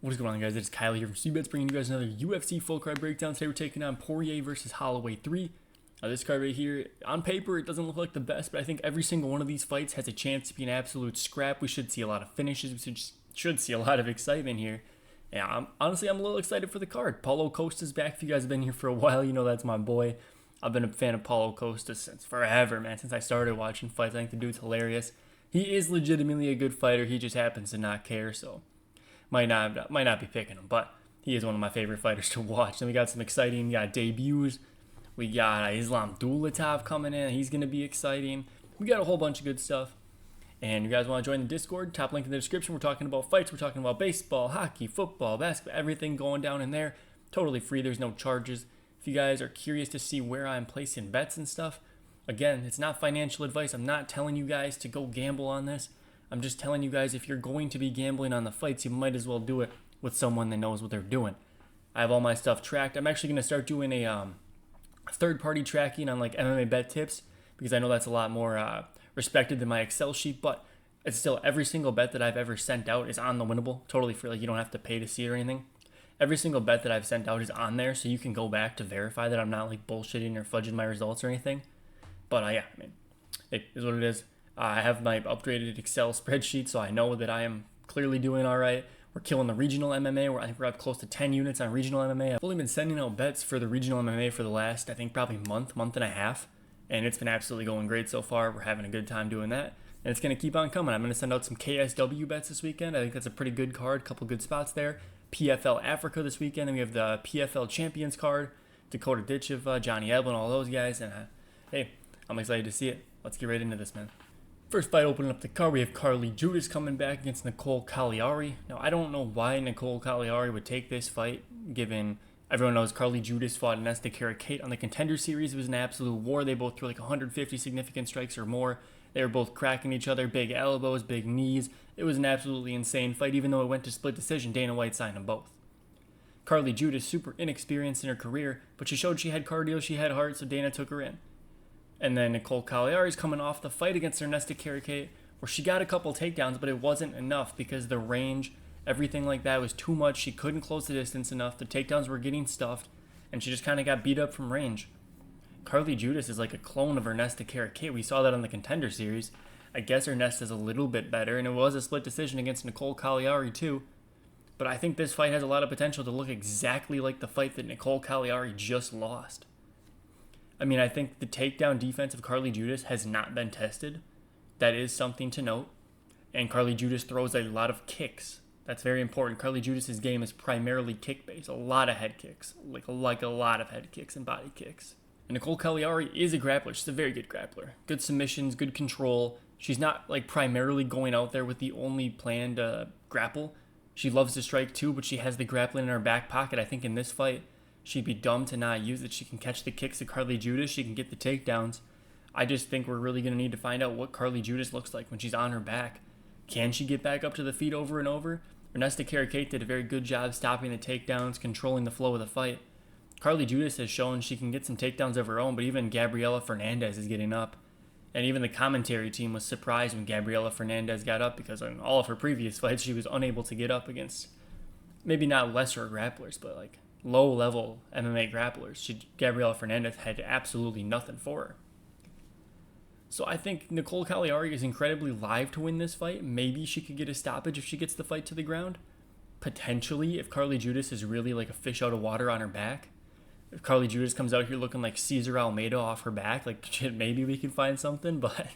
What is going on, guys? It's Kyle here from SpeedBets, bringing you guys another UFC full card breakdown. Today we're taking on POIRIER versus HOLLOWAY 3. This card right here, on paper, it doesn't look like the best, but I think every single one of these fights has a chance to be an absolute scrap. We should see a lot of finishes. We should see a lot of excitement here. Yeah, I'm a little excited for the card. Paulo Costa's back. If you guys have been here for a while, you know that's my boy. I've been a fan of Paulo Costa since forever, man. Since I started watching fights, I think the dude's hilarious. He is legitimately a good fighter. He just happens to not care, so might not be picking him, but he is one of my favorite fighters to watch. Then we got some exciting debuts. We got Islam Dulatov coming in. He's going to be exciting. We got a whole bunch of good stuff. And you guys want to join the Discord, top link in the description. We're talking about fights. We're talking about baseball, hockey, football, basketball, everything going down in there. Totally free. There's no charges. If you guys are curious to see where I'm placing bets and stuff, again, it's not financial advice. I'm not telling you guys to go gamble on this. I'm just telling you guys, if you're going to be gambling on the fights, you might as well do it with someone that knows what they're doing. I have all my stuff tracked. I'm actually going to start doing a third-party tracking on like MMA bet tips because I know that's a lot more respected than my Excel sheet, but it's still every single bet that I've ever sent out is on the Winnable, totally free. Like, you don't have to pay to see it or anything. Every single bet that I've sent out is on there, so you can go back to verify that I'm not like bullshitting or fudging my results or anything. But yeah, I mean, it is what it is. I have my upgraded Excel spreadsheet, so I know that I am clearly doing all right. We're killing the regional MMA. I think we're up close to 10 units on regional MMA. I've only been sending out bets for the regional MMA for the last, I think, probably month and a half. And it's been absolutely going great so far. We're having a good time doing that. And it's going to keep on coming. I'm going to send out some KSW bets this weekend. I think that's a pretty good card. Couple good spots there. PFL Africa this weekend. And we have the PFL Champions card. Dakota Ditchev, Johnny Ebel, and all those guys. And hey, I'm excited to see it. Let's get right into this, man. First fight opening up the card, we have Carly Judas coming back against Nicole Cagliari. Now, I don't know why Nicole Cagliari would take this fight, given everyone knows Carly Judas fought Nesta Kate on the Contender Series. It was an absolute war. They both threw like 150 significant strikes or more. They were both cracking each other, big elbows, big knees. It was an absolutely insane fight, even though it went to split decision. Dana White signed them both. Carly Judas, super inexperienced in her career, but she showed she had cardio, she had heart, so Dana took her in. And then Nicole Cagliari's coming off the fight against Nesta Kate, where she got a couple takedowns, but it wasn't enough because the range, everything like that was too much. She couldn't close the distance enough. The takedowns were getting stuffed, and she just kind of got beat up from range. Carly Judas is like a clone of Nesta Kate. We saw that on the Contender Series. I guess Nesta's a little bit better, and it was a split decision against Nicole Cagliari too. But I think this fight has a lot of potential to look exactly like the fight that Nicole Cagliari just lost. I mean, I think the takedown defense of Carly Judas has not been tested. That is something to note. And Carly Judas throws a lot of kicks. That's very important. Carly Judas's game is primarily kick-based. A lot of head kicks. Like a lot of head kicks and body kicks. And Nicole Cagliari is a grappler. She's a very good grappler. Good submissions, good control. She's not like primarily going out there with the only plan to grapple. She loves to strike too, but she has the grappling in her back pocket. I think in this fight, she'd be dumb to not use it. She can catch the kicks of Carly Judas. She can get the takedowns. I just think we're really going to need to find out what Carly Judas looks like when she's on her back. Can she get back up to the feet over and over? Nesta Kate did a very good job stopping the takedowns, controlling the flow of the fight. Carly Judas has shown she can get some takedowns of her own, but even Gabriela Fernandez is getting up. And even the commentary team was surprised when Gabriela Fernandez got up because in all of her previous fights, she was unable to get up against maybe not lesser grapplers, but like low-level MMA grapplers. Gabriela Fernandez had absolutely nothing for her. So I think Nicole Cagliari is incredibly live to win this fight. Maybe she could get a stoppage if she gets the fight to the ground. Potentially, if Carly Judas is really like a fish out of water on her back. If Carly Judas comes out here looking like Cesar Almeida off her back, like shit, maybe we can find something, but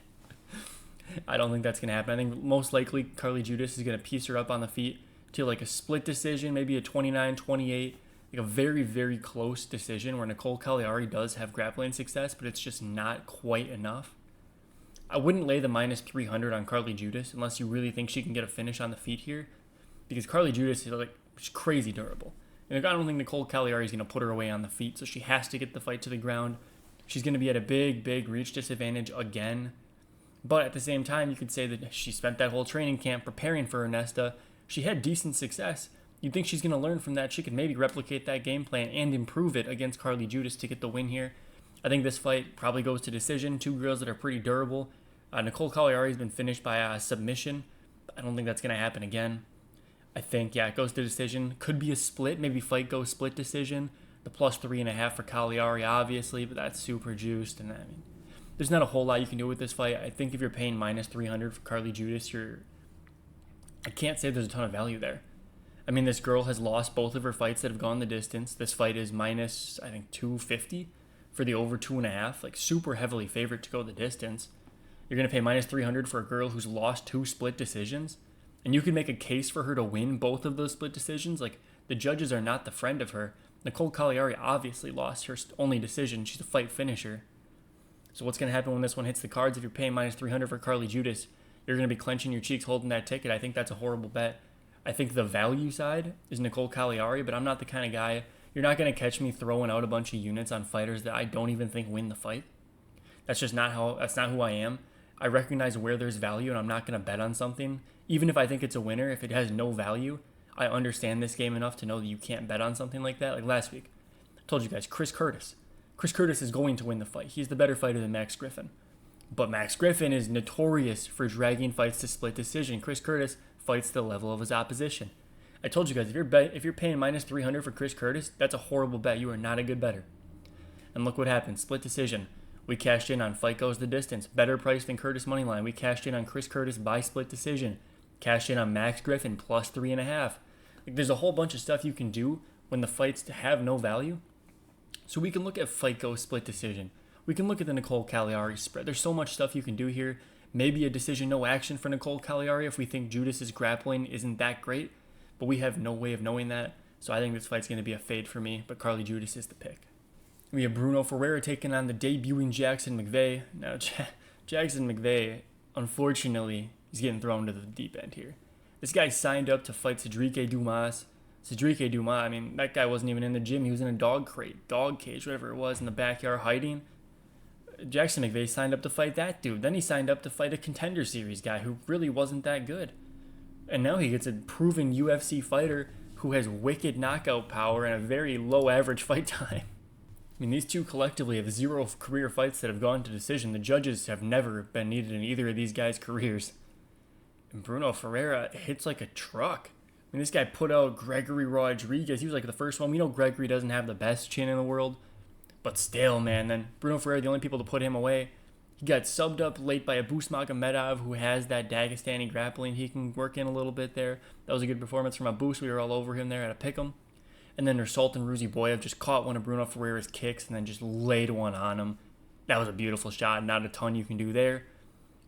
I don't think that's going to happen. I think most likely Carly Judas is going to piece her up on the feet to like a split decision, maybe a 29-28. Like a very, very close decision where Nicole Cagliari does have grappling success, but it's just not quite enough. I wouldn't lay the minus 300 on Carly Judas unless you really think she can get a finish on the feet here, because Carly Judas is like crazy durable. And I don't think Nicole Cagliari is going to put her away on the feet, so she has to get the fight to the ground. She's going to be at a big, big reach disadvantage again. But at the same time, you could say that she spent that whole training camp preparing for Nesta. She had decent success. You'd think she's going to learn from that. She could maybe replicate that game plan and improve it against Carly Judas to get the win here. I think this fight probably goes to decision. Two girls that are pretty durable. Nicole Cagliari has been finished by a submission. I don't think that's going to happen again. I think, yeah, it goes to decision. Could be a split, maybe fight goes split decision. The plus 3.5 for Cagliari, obviously, but that's super juiced. And I mean, there's not a whole lot you can do with this fight. I think if you're paying minus 300 for Carly Judas, I can't say there's a ton of value there. I mean, this girl has lost both of her fights that have gone the distance. This fight is minus, I think, 250 for the over 2.5. Like, super heavily favored to go the distance. You're going to pay minus 300 for a girl who's lost 2 split decisions. And you can make a case for her to win both of those split decisions. Like, the judges are not the friend of her. Nicole Cagliari obviously lost her only decision. She's a fight finisher. So what's going to happen when this one hits the cards? If you're paying minus 300 for Carly Judas, you're going to be clenching your cheeks holding that ticket. I think that's a horrible bet. I think the value side is Nicole Cagliari, but I'm not the kind of guy. You're not going to catch me throwing out a bunch of units on fighters that I don't even think win the fight. That's not who I am. I recognize where there's value, and I'm not going to bet on something. Even if I think it's a winner, if it has no value, I understand this game enough to know that you can't bet on something like that. Like last week, I told you guys, Chris Curtis. Chris Curtis is going to win the fight. He's the better fighter than Max Griffin. But Max Griffin is notorious for dragging fights to split decision. Chris Curtis fights the level of his opposition. I told you guys, if you're paying minus 300 for Chris Curtis, that's a horrible bet. You are not a good bettor. And look what happened. Split decision. We cashed in on fight goes the distance. Better price than Curtis moneyline. We cashed in on Chris Curtis by split decision. Cashed in on Max Griffin plus 3.5. Like, there's a whole bunch of stuff you can do when the fights have no value. So we can look at fight goes split decision. We can look at the Nicole Cagliari spread. There's so much stuff you can do here. Maybe a decision no action for Nicole Cagliari if we think Judas's grappling isn't that great. But we have no way of knowing that. So I think this fight's going to be a fade for me. But Carly Judas is the pick. We have Bruno Ferreira taking on the debuting Jackson McVeigh. Now, Jackson McVeigh, unfortunately, is getting thrown to the deep end here. This guy signed up to fight Cedric Dumas. Cedric Dumas, I mean, that guy wasn't even in the gym. He was in a dog cage, whatever it was, in the backyard hiding. Jackson McVeigh signed up to fight that dude. Then he signed up to fight a Contender Series guy who really wasn't that good. And now he gets a proven UFC fighter who has wicked knockout power and a very low average fight time. I mean, these two collectively have 0 career fights that have gone to decision. The judges have never been needed in either of these guys' careers. And Bruno Ferreira hits like a truck. I mean, this guy put out Gregory Rodriguez. He was like the first one. We know Gregory doesn't have the best chin in the world. But still, man, then Bruno Ferreira, the only people to put him away. He got subbed up late by Abus Magomedov, who has that Dagestani grappling. He can work in a little bit there. That was a good performance from Abus. We were all over him there at a pick'em. And then Sultan Ruziboyev just caught one of Bruno Ferreira's kicks and then just laid one on him. That was a beautiful shot. Not a ton you can do there.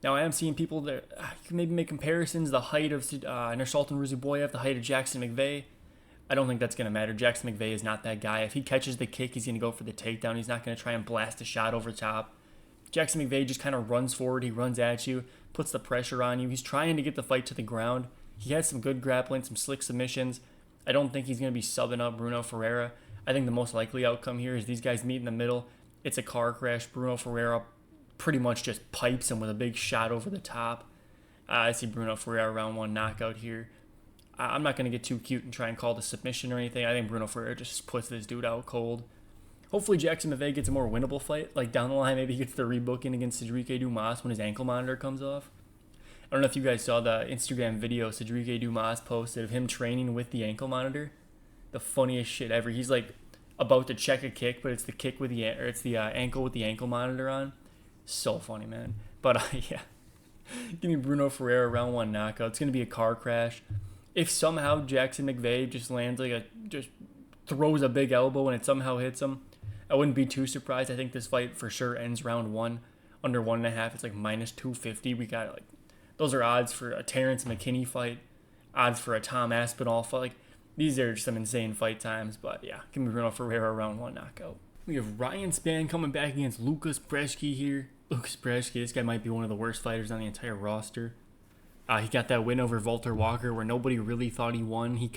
Now, I am seeing people that you can maybe make comparisons. The height of Sultan Ruziboyev, the height of Jackson McVeigh. I don't think that's going to matter. Jackson McVeigh is not that guy. If he catches the kick, he's going to go for the takedown. He's not going to try and blast a shot over top. Jackson McVeigh just kind of runs forward. He runs at you, puts the pressure on you. He's trying to get the fight to the ground. He has some good grappling, some slick submissions. I don't think he's going to be subbing up Bruno Ferreira. I think the most likely outcome here is these guys meet in the middle. It's a car crash. Bruno Ferreira pretty much just pipes him with a big shot over the top. I see Bruno Ferreira round 1 knockout here. I'm not going to get too cute and try and call the submission or anything. I think Bruno Ferreira just puts this dude out cold. Hopefully Jackson McVeigh gets a more winnable fight. Like down the line, maybe he gets the rebooking against Cedric Dumas when his ankle monitor comes off. I don't know if you guys saw the Instagram video Cedric Dumas posted of him training with the ankle monitor. The funniest shit ever. He's like about to check a kick, but it's the kick with the ankle with the ankle monitor on. So funny, man. But yeah, give me Bruno Ferreira round 1 knockout. It's gonna be a car crash. If somehow Jackson McVeigh just lands just throws a big elbow and it somehow hits him, I wouldn't be too surprised. I think this fight for sure ends round 1 under 1.5. It's like minus 250. We got those are odds for a Terrence McKinney fight, odds for a Tom Aspinall fight. Like, these are just some insane fight times. But yeah, give me Bruno Ferreira round 1 knockout. We have Ryan Spann coming back against Lucas Brzeski here. Lucas Brzeski, this guy might be one of the worst fighters on the entire roster. He got that win over Walter Walker where nobody really thought he won. He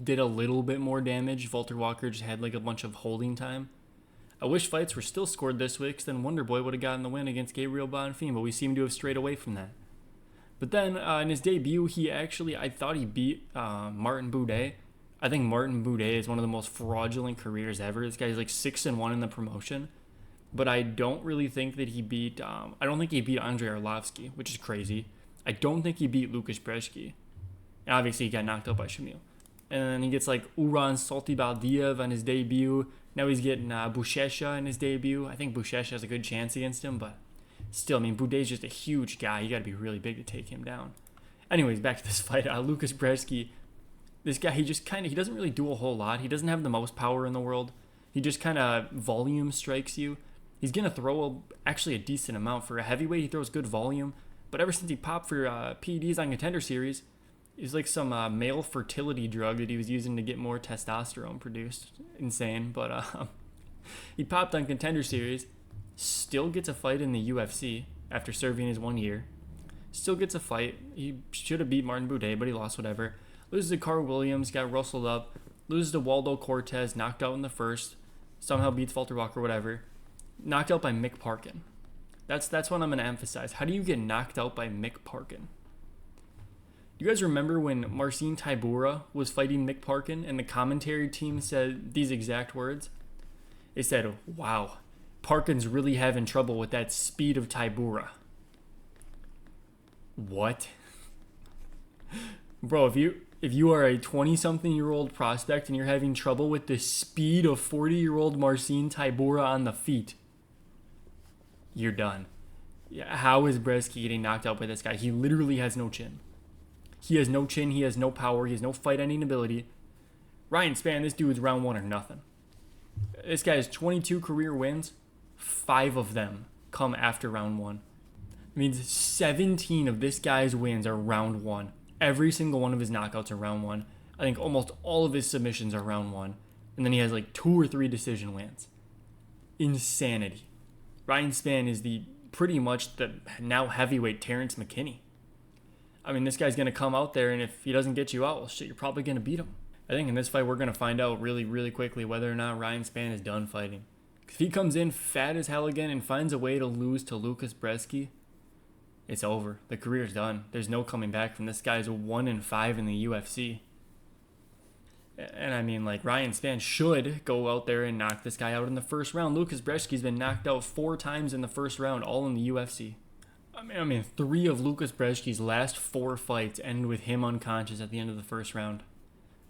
did a little bit more damage. Walter Walker just had like a bunch of holding time. I wish fights were still scored this week, because then Wonderboy would have gotten the win against Gabriel Bonfim, but we seem to have strayed away from that. But then in his debut, I thought he beat Martin Boudet. I think Martin Boudet is one of the most fraudulent careers ever. This guy's like 6-1 in the promotion. But I don't really think that he beat, I don't think he beat Andrei Arlovsky, which is crazy. I don't think he beat Lucas Brzeski. And obviously, he got knocked out by Shamil. And then he gets like Uran Saltibaldiev on his debut. Now he's getting Buchecha in his debut. I think Buchecha has a good chance against him, but still, I mean, Boudet's just a huge guy. You got to be really big to take him down. Anyways, back to this fight. Lucas Brzeski, this guy, he doesn't really do a whole lot. He doesn't have the most power in the world. He just kind of volume strikes you. He's going to throw actually a decent amount. For a heavyweight, he throws good volume. But ever since he popped for PEDs on Contender Series, it's like some male fertility drug that he was using to get more testosterone produced. Insane. But he popped on Contender Series. Still gets a fight in the UFC after serving his 1 year. Still gets a fight. He should have beat Martin Boudet, but he lost, whatever. Loses to Carl Williams, got rustled up. Loses to Waldo Cortez, knocked out in the first. Somehow beats Walter Walker, whatever. Knocked out by Mick Parkin. That's what I'm going to emphasize. How do you get knocked out by Mick Parkin? You guys remember when Marcin Tybura was fighting Mick Parkin and the commentary team said these exact words? They said, wow, Parkin's really having trouble with that speed of Tybura. What? Bro, if you are a 20-something-year-old prospect and you're having trouble with the speed of 40-year-old Marcin Tybura on the feet, you're done. Yeah, how is Brzeski getting knocked out by this guy? He literally has no chin. He has no chin. He has no power. He has no fight-ending ability. Ryan Spann, this dude's round 1 or nothing. This guy has 22 career wins. 5 of them come after round 1. It means 17 of this guy's wins are round 1. Every single one of his knockouts are round 1. I think almost all of his submissions are round 1. And then he has like 2 or 3 decision wins. Insanity. Ryan Spann is pretty much the now heavyweight Terrence McKinney. I mean, this guy's going to come out there, and if he doesn't get you out, well, shit, you're probably going to beat him. I think in this fight, we're going to find out really, really quickly whether or not Ryan Spann is done fighting. If he comes in fat as hell again and finds a way to lose to Lucas Brzeski, it's over. The career's done. There's no coming back from this guy's 1-5 in the UFC. And I mean, like, Ryan Spann should go out there and knock this guy out in the first round. Lucas Brzeski's been knocked out 4 times in the first round, all in the UFC. I mean, 3 of Lucas Brzeski's last 4 fights end with him unconscious at the end of the first round.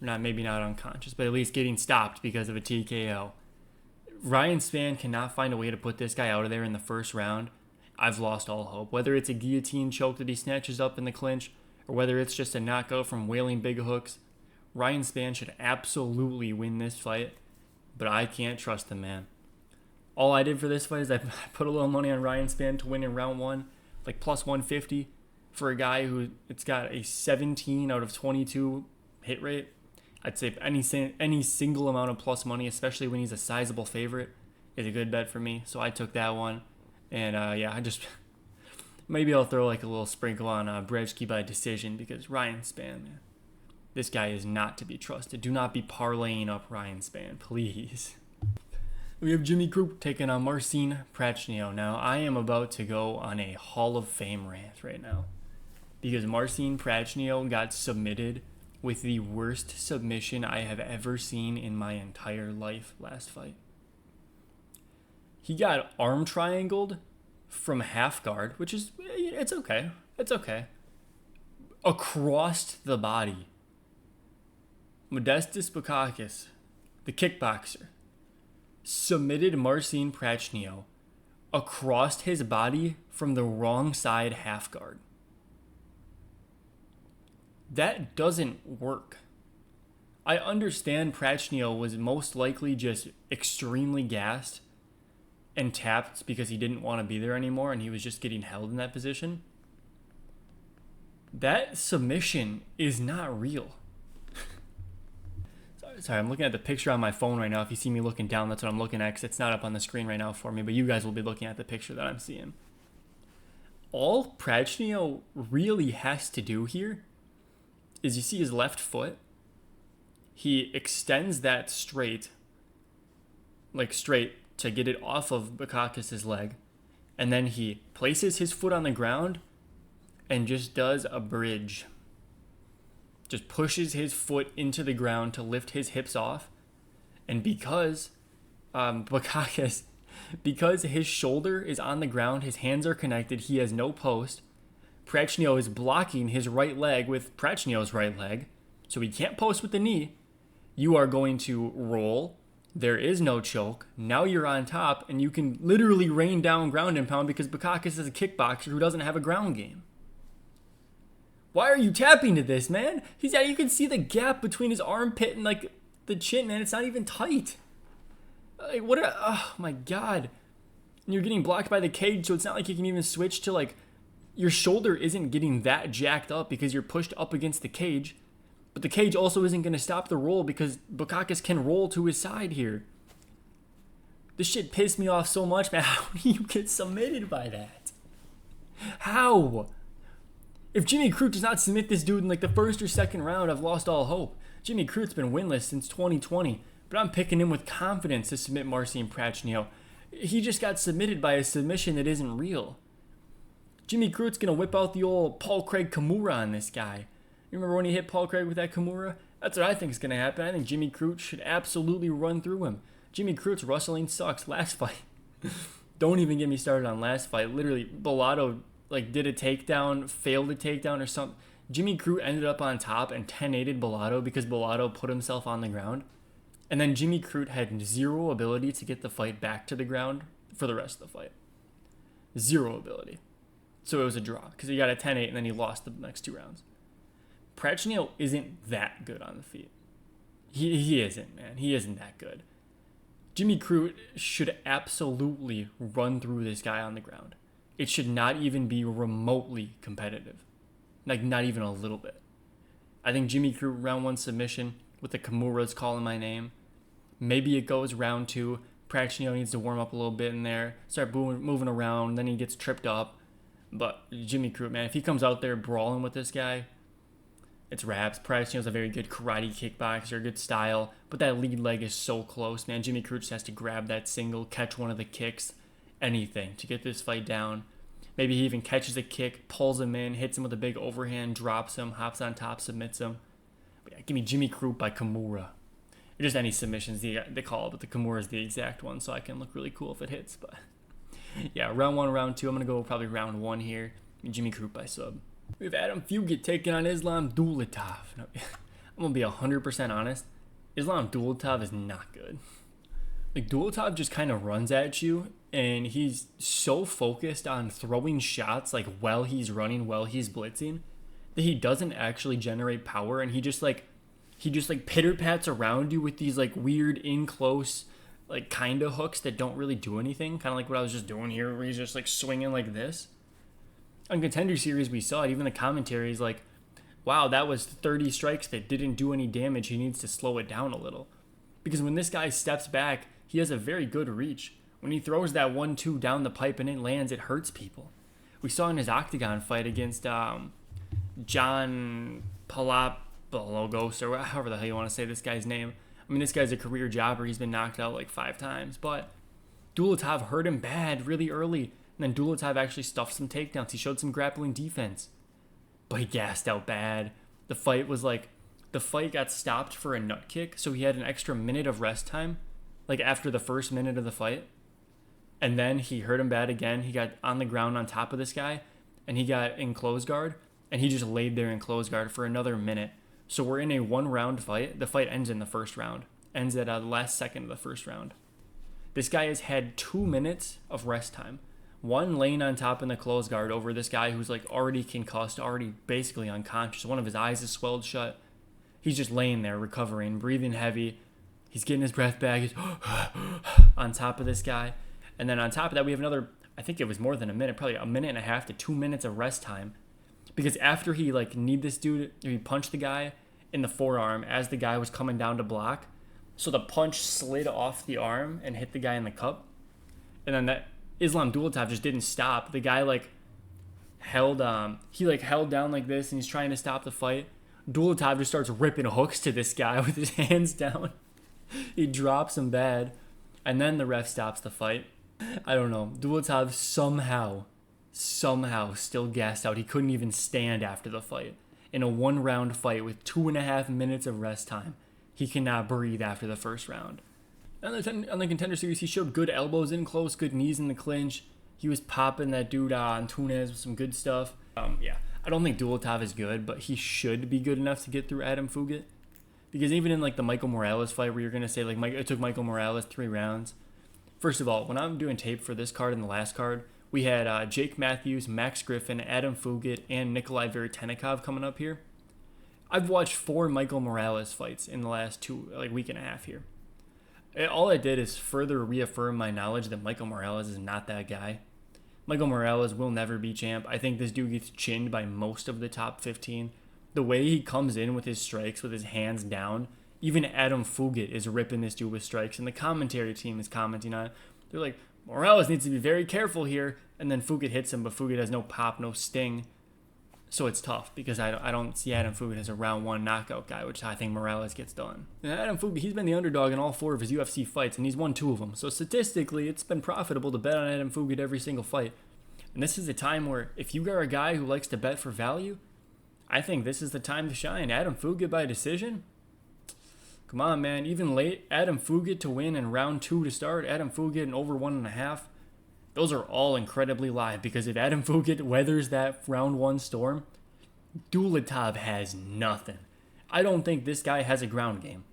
Maybe not unconscious, but at least getting stopped because of a TKO. Ryan Spann cannot find a way to put this guy out of there in the first round. I've lost all hope. Whether it's a guillotine choke that he snatches up in the clinch, or whether it's just a knockout from wailing big hooks, Ryan Spann should absolutely win this fight, but I can't trust the man. All I did for this fight is I put a little money on Ryan Spann to win in round 1, like plus 150 for a guy who it's got a 17 out of 22 hit rate. I'd say any single amount of plus money, especially when he's a sizable favorite, is a good bet for me. So I took that one. And I just maybe I'll throw like a little sprinkle on Brzeski by decision, because Ryan Spann, man, this guy is not to be trusted. Do not be parlaying up Ryan Spann, please. We have Jimmy Croup taking on Marcin Prachnio. Now, I am about to go on a Hall of Fame rant right now, because Marcin Prachnio got submitted with the worst submission I have ever seen in my entire life last fight. He got arm triangled from half guard, which is, it's okay. It's okay. Across the body. Modestas Bukauskas, the kickboxer, submitted Marcin Prachnio across his body from the wrong side half guard. That doesn't work. I understand Prachnio was most likely just extremely gassed and tapped because he didn't want to be there anymore and he was just getting held in that position. That submission is not real. Sorry, I'm looking at the picture on my phone right now. If you see me looking down, that's what I'm looking at, because it's not up on the screen right now for me, but you guys will be looking at the picture that I'm seeing. All Prachnio really has to do here is, you see his left foot, he extends that straight to get it off of Bukauskas' leg, and then he places his foot on the ground and just does a bridge. Just pushes his foot into the ground to lift his hips off. And because because his shoulder is on the ground, his hands are connected, he has no post, Prachnio is blocking his right leg with Prachnio's right leg, so he can't post with the knee. You are going to roll. There is no choke. Now you're on top, and you can literally rain down ground and pound because Bukakis is a kickboxer who doesn't have a ground game. Why are you tapping to this, man? You can see the gap between his armpit and like the chin, man. It's not even tight. Like oh my god. And you're getting blocked by the cage, so it's not like you can even switch to like your shoulder isn't getting that jacked up because you're pushed up against the cage. But the cage also isn't going to stop the roll because Bukakis can roll to his side here. This shit pissed me off so much, man. How do you get submitted by that? How? If Jimmy Crute does not submit this dude in like the first or second round, I've lost all hope. Jimmy Crute's been winless since 2020, but I'm picking him with confidence to submit Marcin Prachnio. He just got submitted by a submission that isn't real. Jimmy Crute's going to whip out the old Paul Craig Kimura on this guy. You remember when he hit Paul Craig with that Kimura? That's what I think is going to happen. I think Jimmy Crute should absolutely run through him. Jimmy Crute's wrestling sucks. Last fight. Don't even get me started on last fight. Literally, Bellato did a takedown, failed a takedown or something. Jimmy Crute ended up on top and 10-8'd Bellato because Bellato put himself on the ground. And then Jimmy Crute had zero ability to get the fight back to the ground for the rest of the fight. Zero ability. So it was a draw because he got a 10-8 and then he lost the next 2 rounds. Prachnio isn't that good on the feet. He isn't, man. He isn't that good. Jimmy Crute should absolutely run through this guy on the ground. It should not even be remotely competitive. Like, not even a little bit. I think Jimmy Crute round 1 submission with the Kimura's calling my name. Maybe it goes round 2. Prachnio needs to warm up a little bit in there. Start moving around. Then he gets tripped up. But Jimmy Crute, man, if he comes out there brawling with this guy, it's wraps. Prachnio's a very good karate kickboxer, good style. But that lead leg is so close, man. Jimmy Crute just has to grab that single, catch one of the kicks, anything to get this fight down. Maybe he even catches a kick, pulls him in, hits him with a big overhand, drops him, hops on top, submits him. But yeah, give me Jimmy Crute by Kimura. Or just any submissions they call it, but the Kimura is the exact one, so I can look really cool if it hits. But yeah, round 1, round 2. I'm going to go probably round 1 here. Jimmy Crute by sub. We have Adam Fugit taking on Islam Dulatov. I'm going to be 100% honest. Islam Dulatov is not good. Like, Dulatov just kind of runs at you, and he's so focused on throwing shots, like, while he's running, while he's blitzing, that he doesn't actually generate power, and he just pitter-pats around you with these, like, weird, in-close, like, kind of hooks that don't really do anything. Kind of like what I was just doing here, where he's just, like, swinging like this. On Contender Series, we saw it. Even the commentary is like, wow, that was 30 strikes that didn't do any damage. He needs to slow it down a little. Because when this guy steps back, he has a very good reach. When he throws that 1-2 down the pipe and it lands, it hurts people. We saw in his Octagon fight against John Palapologos, or however the hell you want to say this guy's name. I mean, this guy's a career jobber. He's been knocked out like 5 times. But Dulatov hurt him bad really early. And then Dulatov actually stuffed some takedowns. He showed some grappling defense. But he gassed out bad. The fight got stopped for a nut kick, so he had an extra minute of rest time, like after the first minute of the fight. And then he hurt him bad again. He got on the ground on top of this guy, and he got in close guard, and he just laid there in close guard for another minute. So we're in a 1-round fight. The fight ends in the first round. Ends at the last second of the first round. This guy has had 2 minutes of rest time. 1 laying on top in the close guard over this guy who's like already concussed, already basically unconscious. One of his eyes is swelled shut. He's just laying there, recovering, breathing heavy. He's getting his breath back. He's on top of this guy. And then on top of that, we have another, I think it was more than a minute, probably a minute and a half to 2 minutes of rest time. Because after he kneed this dude, he punched the guy in the forearm as the guy was coming down to block. So the punch slid off the arm and hit the guy in the cup. And then that Islam Dulatov just didn't stop. The guy held down like this, and he's trying to stop the fight. Dulatov just starts ripping hooks to this guy with his hands down. He drops him bad, and then the ref stops the fight. I don't know. Dulatov somehow still gassed out. He couldn't even stand after the fight. In a 1-round fight with 2.5 minutes of rest time, he cannot breathe after the first round. On the Contender Series, he showed good elbows in close, good knees in the clinch. He was popping that dude Antunes with some good stuff. Yeah, I don't think Dulatov is good, but he should be good enough to get through Adam Fugit. Because even in like the Michael Morales fight, where you're gonna say like it took Michael Morales 3 rounds. First of all, when I'm doing tape for this card and the last card, we had Jake Matthews, Max Griffin, Adam Fugit, and Nikolai Veretennikov coming up here. I've watched 4 Michael Morales fights in the last week and a half here. All I did is further reaffirm my knowledge that Michael Morales is not that guy. Michael Morales will never be champ. I think this dude gets chinned by most of the top 15. The way he comes in with his strikes, with his hands down, even Adam Fugit is ripping this dude with strikes, and the commentary team is commenting on it. They're like, Morales needs to be very careful here, and then Fugit hits him, but Fugit has no pop, no sting. So it's tough, because I don't see Adam Fugit as a round 1 knockout guy, which I think Morales gets done. And Adam Fugit, he's been the underdog in all 4 of his UFC fights, and he's won 2 of them. So statistically, it's been profitable to bet on Adam Fugit every single fight. And this is a time where, if you are a guy who likes to bet for value, I think this is the time to shine. Adam Fugit by decision? Come on, man. Even late, Adam Fugit to win in round 2 to start, Adam Fugit in over 1.5. Those are all incredibly live, because if Adam Fugit weathers that round 1 storm, Dulatov has nothing. I don't think this guy has a ground game.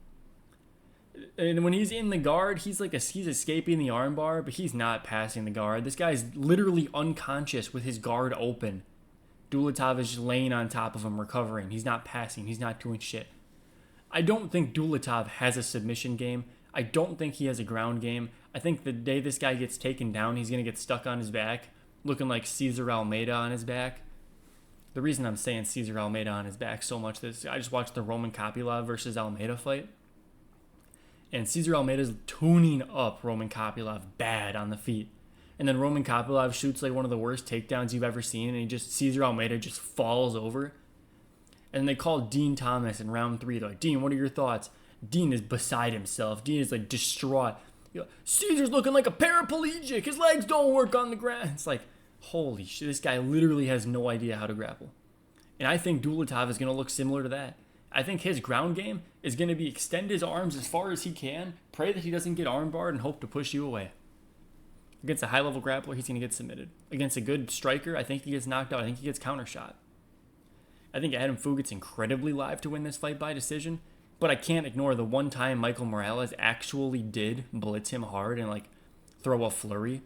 And when he's in the guard, he's escaping the armbar, but he's not passing the guard. This guy's literally unconscious with his guard open. Dulatov is just laying on top of him, recovering. He's not passing. He's not doing shit. I don't think Dulatov has a submission game. I don't think he has a ground game. I think the day this guy gets taken down, he's going to get stuck on his back, looking like Cesar Almeida on his back. The reason I'm saying Cesar Almeida on his back so much is I just watched the Roman Kopylov versus Almeida fight. And Cesar Almeida's tuning up Roman Kopylov bad on the feet. And then Roman Kopylov shoots like one of the worst takedowns you've ever seen, and Cesar Almeida just falls over. And they called Dean Thomas in round 3. They're like, Dean, what are your thoughts? Dean is beside himself. Dean is like distraught. Caesar's looking like a paraplegic. His legs don't work on the ground. It's like, holy shit, this guy literally has no idea how to grapple. And I think Dulatov is going to look similar to that. I think his ground game is going to be extend his arms as far as he can, pray that he doesn't get armbarred, and hope to push you away. Against a high-level grappler, he's going to get submitted. Against a good striker, I think he gets knocked out. I think he gets countershot. I think Adam Fugit's incredibly live to win this fight by decision, but I can't ignore the one time Michael Morales actually did blitz him hard and throw a flurry.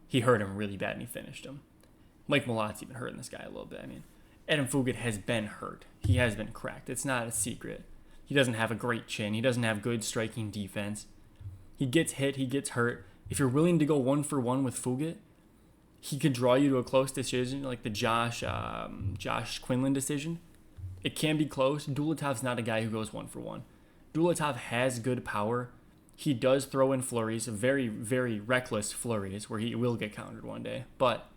He hurt him really bad and he finished him. Mike Malot's even hurting this guy a little bit. I mean, Adam Fugit has been hurt. He has been cracked. It's not a secret. He doesn't have a great chin. He doesn't have good striking defense. He gets hit. He gets hurt. If you're willing to go 1-for-1 with Fugit, he could draw you to a close decision, like the Josh Quinlan decision. It can be close. Dulatov's not a guy who goes 1-for-1. Dulatov has good power. He does throw in flurries, very, very reckless flurries, where he will get countered one day. But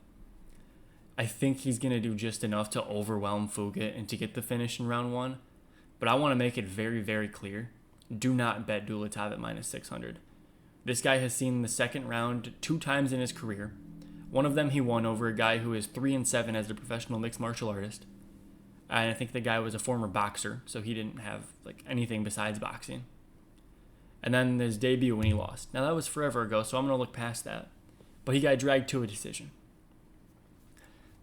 I think he's going to do just enough to overwhelm Fugit and to get the finish in round 1. But I want to make it very, very clear. Do not bet Dulatov at minus 600. This guy has seen the second round 2 times in his career. One of them he won over a guy who is 3-7 as a professional mixed martial artist. And I think the guy was a former boxer, so he didn't have anything besides boxing. And then his debut when he lost. Now that was forever ago, so I'm going to look past that. But he got dragged to a decision.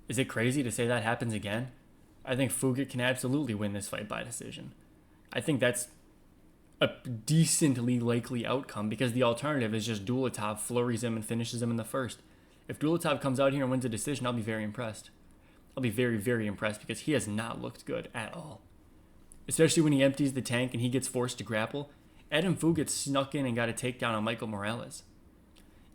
Is it crazy to say that happens again? I think Fugit can absolutely win this fight by decision. I think that's a decently likely outcome because the alternative is just Dulatov flurries him and finishes him in the first. If Dulatov comes out here and wins a decision, I'll be very impressed. I'll be very, very impressed because he has not looked good at all. Especially when he empties the tank and he gets forced to grapple. Adam Fugit snuck in and got a takedown on Michael Morales.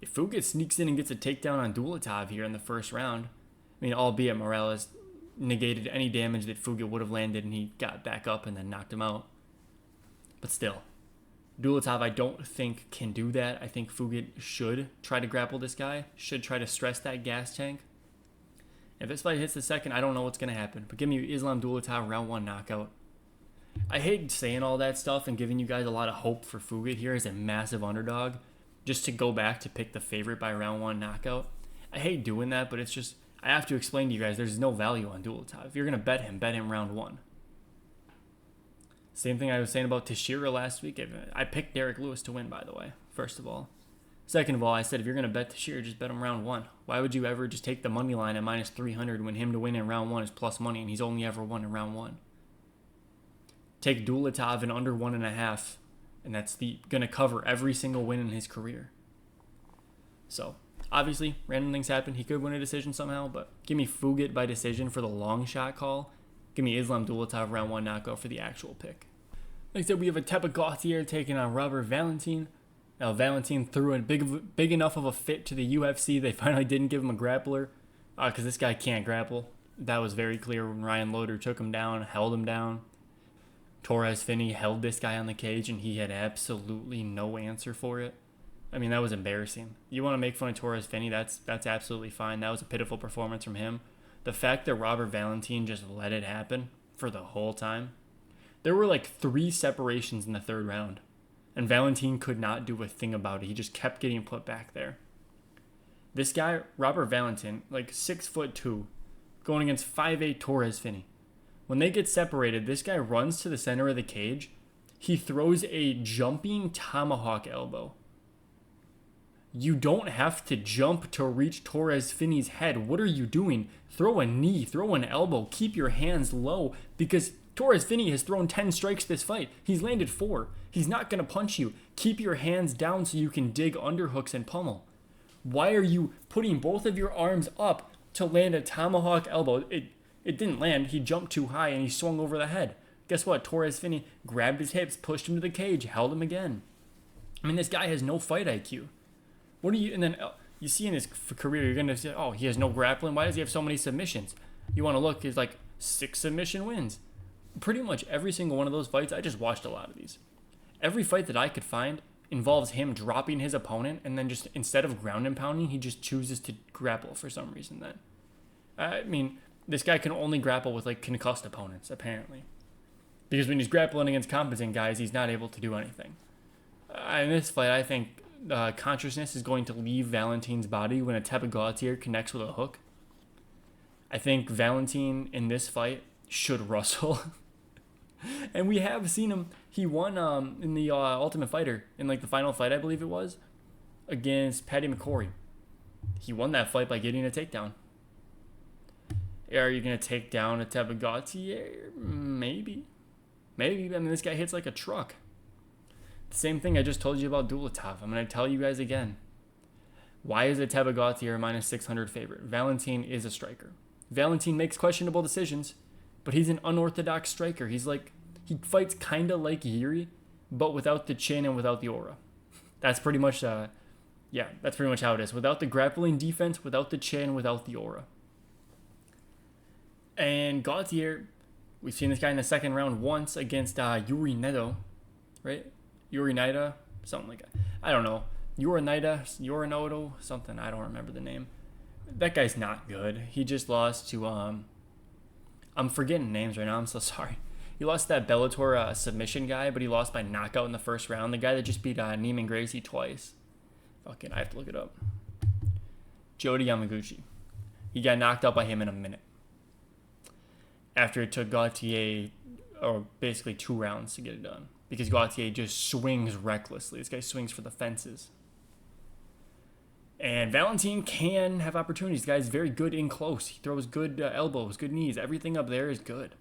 If Fugit sneaks in and gets a takedown on Dulatov here in the first round, I mean, albeit Morales negated any damage that Fugit would have landed and he got back up and then knocked him out. But still, Dulatov I don't think can do that. I think Fugit should try to grapple this guy, should try to stress that gas tank. If this fight hits the second, I don't know what's going to happen. But give me Islam Dulatov round 1 knockout. I hate saying all that stuff and giving you guys a lot of hope for Fugit here as a massive underdog just to go back to pick the favorite by round 1 knockout. I hate doing that, but it's just, I have to explain to you guys there's no value on Dulatov. If you're going to bet him round 1. Same thing I was saying about Teixeira last week. I picked Derek Lewis to win, by the way, first of all. Second of all, I said if you're going to bet this year, just bet him round 1. Why would you ever just take the money line at minus 300 when him to win in round 1 is plus money and he's only ever won in round 1? Take Dulatov in under 1.5, and that's going to cover every single win in his career. So, obviously, random things happen. He could win a decision somehow, but give me Fugit by decision for the long shot call. Give me Islam Dulatov round 1 knockout for the actual pick. Next up, we have a Tepa Gauthier taking on Robert Valentin. Now, Valentin threw a big enough of a fit to the UFC. They finally didn't give him a grappler because this guy can't grapple. That was very clear when Ryan Loder took him down, held him down. Torres Finney held this guy on the cage, and he had absolutely no answer for it. I mean, that was embarrassing. You want to make fun of Torres Finney, that's absolutely fine. That was a pitiful performance from him. The fact that Robert Valentin just let it happen for the whole time. There were like 3 separations in the 3rd round. And Valentin could not do a thing about it. He just kept getting put back there. This guy, Robert Valentin, like 6'2", going against 5'8" Torres Finney. When they get separated, this guy runs to the center of the cage. He throws a jumping tomahawk elbow. You don't have to jump to reach Torres Finney's head. What are you doing? Throw a knee, throw an elbow, keep your hands low because Torres Finney has thrown 10 strikes this fight. He's landed 4. He's not going to punch you. Keep your hands down so you can dig underhooks and pummel. Why are you putting both of your arms up to land a tomahawk elbow? It didn't land. He jumped too high and he swung over the head. Guess what? Torres Finney grabbed his hips, pushed him to the cage, held him again. I mean, this guy has no fight IQ. What do you... And then you see in his career, you're going to say, oh, he has no grappling. Why does he have so many submissions? You want to look, he's like 6 submission wins. Pretty much every single one of those fights, I just watched a lot of these. Every fight that I could find involves him dropping his opponent and then just instead of ground and pounding, he just chooses to grapple for some reason then. I mean, this guy can only grapple with like concussed opponents, apparently. Because when he's grappling against competent guys, he's not able to do anything. In this fight, I think consciousness is going to leave Valentin's body when a Tepa Gauthier connects with a hook. I think Valentin in this fight should wrestle. And we have seen him. He won in the Ultimate Fighter, in like the final fight, I believe it was, against Paddy McCory. He won that fight by getting a takedown. Are you going to take down a Tepa Gauthier? Maybe. I mean, this guy hits like a truck. The same thing I just told you about Dulatov. I'm going to tell you guys again. Why is a Tepa Gauthier minus 600 favorite? Valentin is a striker. Valentin makes questionable decisions, but he's an unorthodox striker. He fights kind of like Yuri, but without the chin and without the aura. That's pretty much how it is. Without the grappling defense, without the chin, without the aura. And Gauthier, we've seen this guy in the 2nd round once against Yuri Neto, right? Yuri Naida, something like that. I don't know. Yorinoto, something. I don't remember the name. That guy's not good. He just lost to, I'm forgetting names right now. I'm so sorry. He lost to that Bellator submission guy, but he lost by knockout in the 1st round. The guy that just beat Neiman Gracie twice. Fucking, I have to look it up. Jody Yamaguchi. He got knocked out by him in a minute. After it took Gauthier, or basically 2 rounds to get it done. Because Gauthier just swings recklessly. This guy swings for the fences. And Valentin can have opportunities. This guy's very good in close. He throws good elbows, good knees. Everything up there is good.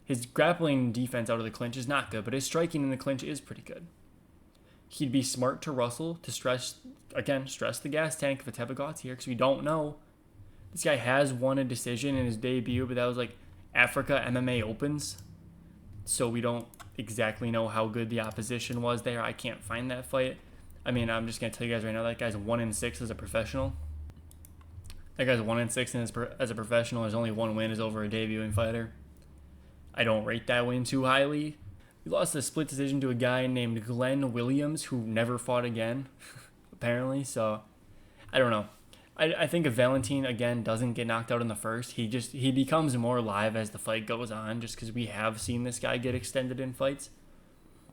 His grappling defense out of the clinch is not good, but his striking in the clinch is pretty good. He'd be smart to wrestle, to stress the gas tank of a Tepa Gauthier, because we don't know. This guy has won a decision in his debut, but that was like Africa MMA Opens. So we don't exactly know how good the opposition was there. I can't find that fight. I mean, I'm just going to tell you guys right now, that guy's 1-6 as a professional. That guy's 1-6 as a professional. His only 1 win is over a debuting fighter. I don't rate that win too highly. He lost a split decision to a guy named Glenn Williams, who never fought again, apparently. So, I don't know. I think if Valentin, again, doesn't get knocked out in the 1st, he becomes more live as the fight goes on, just because we have seen this guy get extended in fights.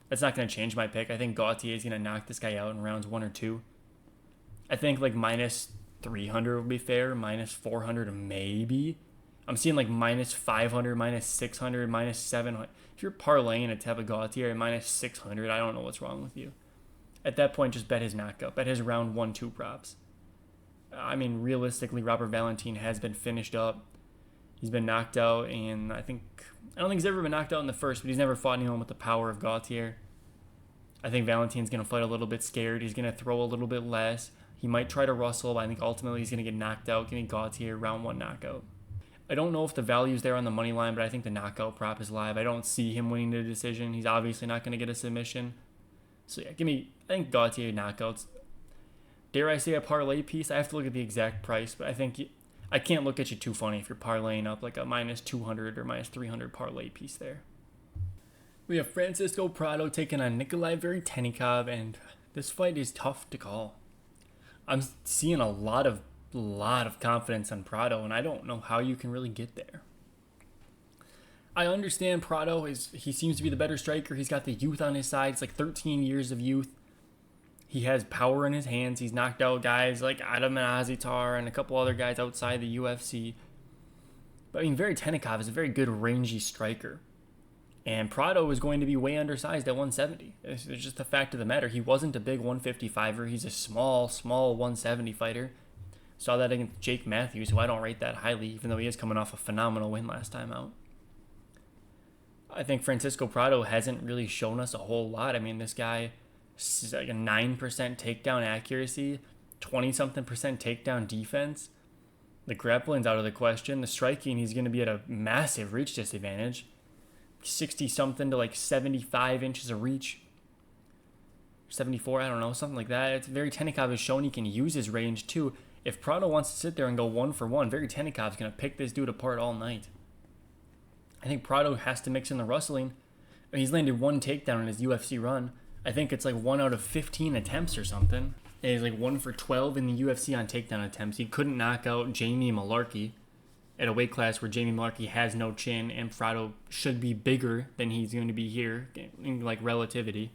That's not going to change my pick. I think Gauthier is going to knock this guy out in rounds 1 or 2. I think like minus 300 would be fair, minus 400 maybe. I'm seeing like minus 500, minus 600, minus 700. If you're parlaying a Tepa Gauthier at minus 600, I don't know what's wrong with you. At that point, just bet his knockout. Bet his round 1-2 props. I mean, realistically, Robert Valentin has been finished up. He's been knocked out, and I don't think he's ever been knocked out in the first, but he's never fought anyone with the power of Gauthier. I think Valentin's going to fight a little bit scared. He's going to throw a little bit less. He might try to rustle, but I think ultimately he's going to get knocked out. Give me Gauthier, round 1 knockout. I don't know if the value's there on the money line, but I think the knockout prop is live. I don't see him winning the decision. He's obviously not going to get a submission. So yeah, I think Gauthier knockouts. Dare I say a parlay piece? I have to look at the exact price, but I think I can't look at you too funny if you're parlaying up like a minus 200 or minus 300 parlay piece there. We have Francisco Prado taking on Nikolai Veretennikov, and this fight is tough to call. I'm seeing a lot of confidence on Prado, and I don't know how you can really get there. I understand Prado he seems to be the better striker. He's got the youth on his side. It's like 13 years of youth. He has power in his hands. He's knocked out guys like Adam Azitar and a couple other guys outside the UFC. But I mean, Veretennikov is a very good rangy striker. And Prado is going to be way undersized at 170. It's just the fact of the matter. He wasn't a big 155er. He's a small 170 fighter. Saw that against Jake Matthews, who I don't rate that highly, even though he is coming off a phenomenal win last time out. I think Francisco Prado hasn't really shown us a whole lot. I mean, this guy is like a 9% takedown accuracy, 20-something% takedown defense. The grappling's out of the question. The striking, he's going to be at a massive reach disadvantage. 60-something to like 75 inches of reach. 74, I don't know, something like that. Veretennikov has shown he can use his range too. If Prado wants to sit there and go 1-for-1, Veretennikov's going to pick this dude apart all night. I think Prado has to mix in the rustling. I mean, he's landed 1 takedown in his UFC run. I think it's like 1 out of 15 attempts or something. And he's like 1 for 12 in the UFC on takedown attempts. He couldn't knock out Jamie Malarkey at a weight class where Jamie Malarkey has no chin, and Prado should be bigger than he's going to be here in like relativity.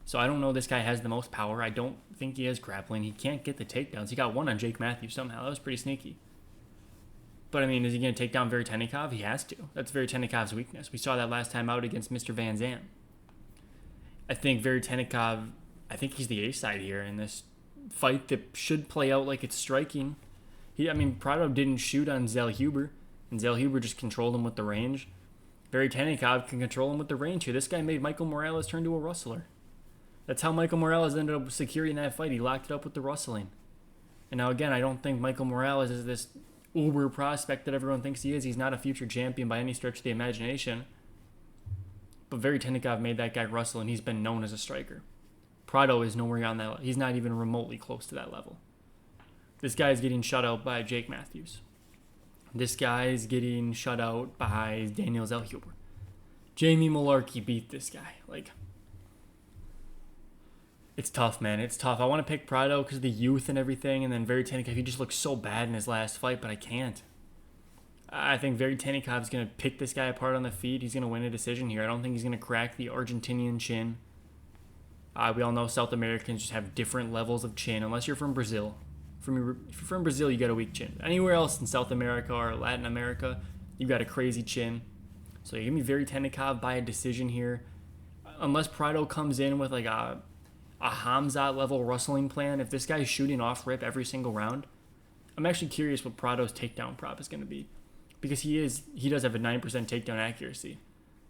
So I don't know this guy has the most power. I don't think he has grappling. He can't get the takedowns. He got 1 on Jake Matthews somehow. That was pretty sneaky. But I mean, is he going to take down Veretennikov? He has to. That's Veretennikov's weakness. We saw that last time out against Mr. Van Zandt. I think Veretennikov, I think he's the A-side here in this fight that should play out like it's striking. Prado didn't shoot on Zellhuber, and Zellhuber just controlled him with the range. Veretennikov can control him with the range here. This guy made Michael Morales turn to a rustler. That's how Michael Morales ended up securing that fight. He locked it up with the rustling. And now again, I don't think Michael Morales is this uber prospect that everyone thinks he is. He's not a future champion by any stretch of the imagination. But Veretennikov made that guy rustle, and he's been known as a striker. Prado is nowhere on that level. He's not even remotely close to that level. This guy is getting shut out by Jake Matthews. This guy is getting shut out by Daniel Zellhuber. Jamie Malarkey beat this guy. It's tough, man. It's tough. I want to pick Prado because of the youth and everything, and then Veretennikov, he just looks so bad in his last fight, but I can't. I think Veretennikov is going to pick this guy apart on the feet. He's going to win a decision here. I don't think he's going to crack the Argentinian chin. We all know South Americans just have different levels of chin, unless you're from Brazil. If you're from Brazil, you got a weak chin. Anywhere else in South America or Latin America, you got a crazy chin. So you give me Veretennikov by a decision here. Unless Prado comes in with like a Hamzat level rustling plan, if this guy's shooting off rip every single round, I'm actually curious what Prado's takedown prop is going to be. Because he does have a 9% takedown accuracy.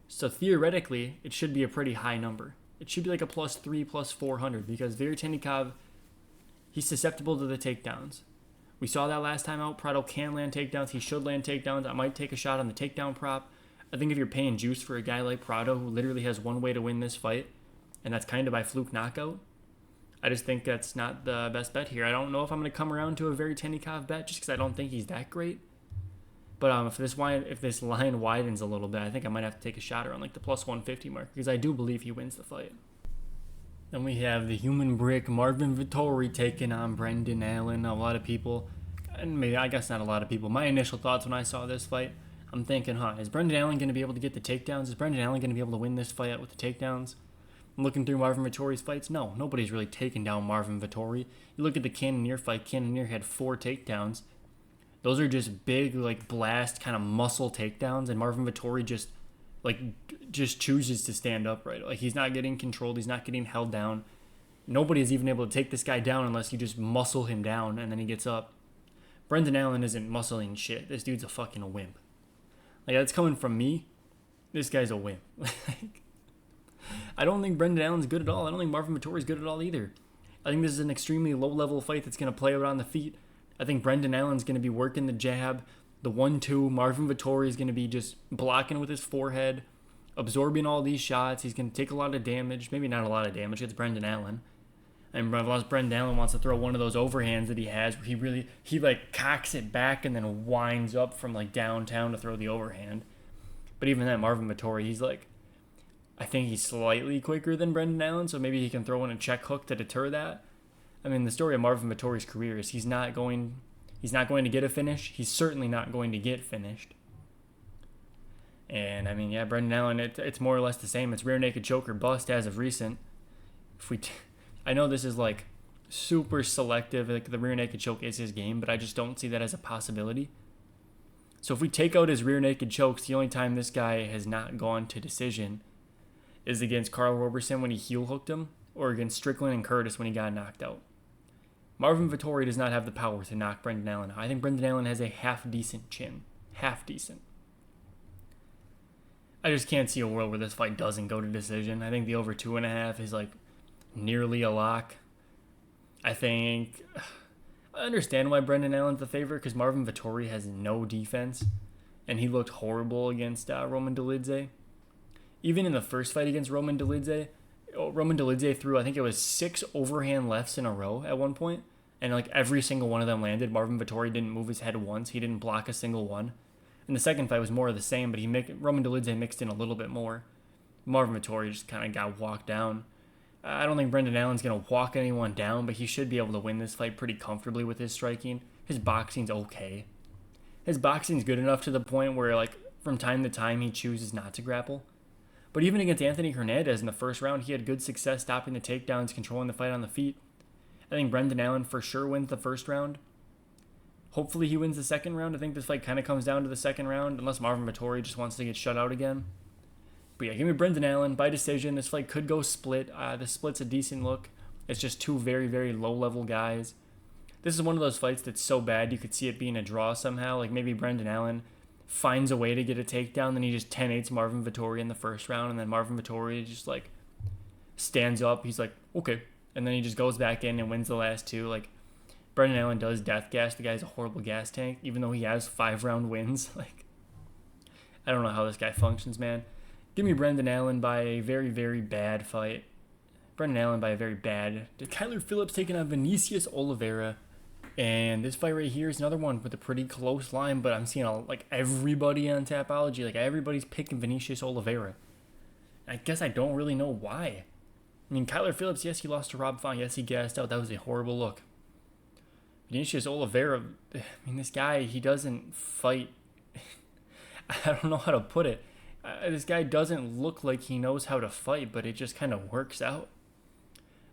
So theoretically, it should be a pretty high number. It should be like a +3, +400, because Veretennikov, he's susceptible to the takedowns. We saw that last time out. Prado can land takedowns. He should land takedowns. I might take a shot on the takedown prop. I think if you're paying juice for a guy like Prado, who literally has one way to win this fight, and that's kind of by fluke knockout, I just think that's not the best bet here. I don't know if I'm going to come around to a Veretennikov bet, just because I don't think he's that great. But if this line widens a little bit, I think I might have to take a shot around like the +150 mark, because I do believe he wins the fight. Then we have the human brick Marvin Vettori taking on Brendan Allen. A lot of people, and maybe I guess not a lot of people, my initial thoughts when I saw this fight, I'm thinking, is Brendan Allen going to be able to get the takedowns? Is Brendan Allen going to be able to win this fight with the takedowns? I'm looking through Marvin Vettori's fights. No, nobody's really taken down Marvin Vettori. You look at the Cannonier fight. Cannonier had 4 takedowns. Those are just big, like, blast kind of muscle takedowns, and Marvin Vettori just chooses to stand upright. Like, he's not getting controlled. He's not getting held down. Nobody is even able to take this guy down unless you just muscle him down and then he gets up. Brendan Allen isn't muscling shit. This dude's a fucking wimp. Like, that's coming from me. This guy's a wimp. I don't think Brendan Allen's good at all. I don't think Marvin Vettori's good at all either. I think this is an extremely low-level fight that's going to play out on the feet. I think Brendan Allen's going to be working the jab, the 1-2. Marvin Vettori is going to be just blocking with his forehead, absorbing all these shots. He's going to take a lot of damage. Maybe not a lot of damage. It's Brendan Allen. And unless Brendan Allen wants to throw one of those overhands that he has, where he like cocks it back and then winds up from like downtown to throw the overhand. But even then, Marvin Vettori, he's like, I think he's slightly quicker than Brendan Allen, so maybe he can throw in a check hook to deter that. I mean, the story of Marvin Vettori's career is he's not going to get a finish. He's certainly not going to get finished. And I mean, yeah, Brendan Allen, it's more or less the same. It's rear naked choke or bust as of recent. I know this is like super selective, like the rear naked choke is his game, but I just don't see that as a possibility. So if we take out his rear naked chokes, the only time this guy has not gone to decision is against Carl Roberson when he heel hooked him, or against Strickland and Curtis when he got knocked out. Marvin Vettori does not have the power to knock Brendan Allen out. I think Brendan Allen has a half-decent chin. Half-decent. I just can't see a world where this fight doesn't go to decision. I think the over 2.5 is like nearly a lock. I understand why Brendan Allen's the favorite, because Marvin Vettori has no defense, and he looked horrible against Roman Dolidze. Even in the first fight against Roman Dolidze threw, I think it was 6 overhand lefts in a row at one point, and like every single one of them landed. Marvin Vettori didn't move his head once. He didn't block a single one. And the second fight was more of the same, but Roman Dolidze mixed in a little bit more. Marvin Vettori just kind of got walked down. I don't think Brendan Allen's going to walk anyone down, but he should be able to win this fight pretty comfortably with his striking. His boxing's okay. His boxing's good enough to the point where, like, from time to time, he chooses not to grapple. But even against Anthony Hernandez in the first round, he had good success stopping the takedowns, controlling the fight on the feet. I think Brendan Allen for sure wins the first round. Hopefully he wins the second round. I think this fight kind of comes down to the second round, unless Marvin Vettori just wants to get shut out again. But yeah, give me Brendan Allen by decision. This fight could go split. The split's a decent look. It's just two very, very low-level guys. This is one of those fights that's so bad you could see it being a draw somehow. Like maybe Brendan Allen finds a way to get a takedown, then he just 10-8s Marvin Vettori in the first round, and then Marvin Vettori just like stands up. He's like, okay. And then he just goes back in and wins the last two. Like, Brendan Allen does death gas. The guy's a horrible gas tank, even though he has 5-round wins. Like, I don't know how this guy functions, man. Give me Brendan Allen by a very, very bad fight. Brendan Allen by a very bad. Kyler Phillips taking on Vinicius Oliveira. And this fight right here is another one with a pretty close line, but I'm seeing like everybody on Tapology, like everybody's picking Vinicius Oliveira. I guess I don't really know why. I mean, Kyler Phillips, yes, he lost to Rob Font. Yes, he gassed out. That was a horrible look. Vinicius Oliveira, I mean, this guy, he doesn't fight. I don't know how to put it. This guy doesn't look like he knows how to fight, but it just kind of works out.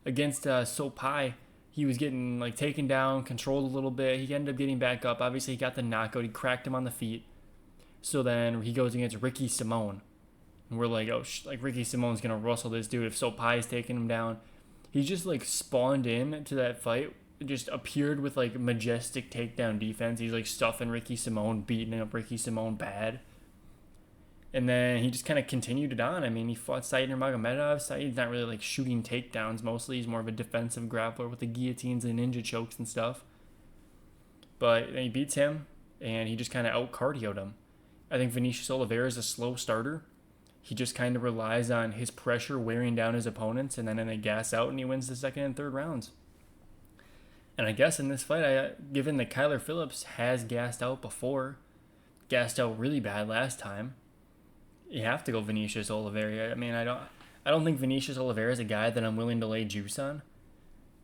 Against Sopai, he was getting like taken down, controlled a little bit. He ended up getting back up. Obviously, he got the knockout. He cracked him on the feet. So then he goes against Ricky Simone. And we're like, oh, like Ricky Simone's going to rustle this dude if Sopai is taking him down. He just like spawned in to that fight. Just appeared with like majestic takedown defense. He's like stuffing Ricky Simone, beating up Ricky Simone bad. And then he just kind of continued it on. I mean, he fought Said Nurmagomedov. Said's not really like shooting takedowns mostly. He's more of a defensive grappler with the guillotines and ninja chokes and stuff. But then he beats him, and he just kind of out-cardioed him. I think Vinicius Oliveira is a slow starter. He just kind of relies on his pressure wearing down his opponents, and then they gas out, and he wins the second and third rounds. And I guess in this fight, given that Kyler Phillips has gassed out before, gassed out really bad last time, you have to go Vinicius Oliveira. I mean, I don't think Vinicius Oliveira is a guy that I'm willing to lay juice on.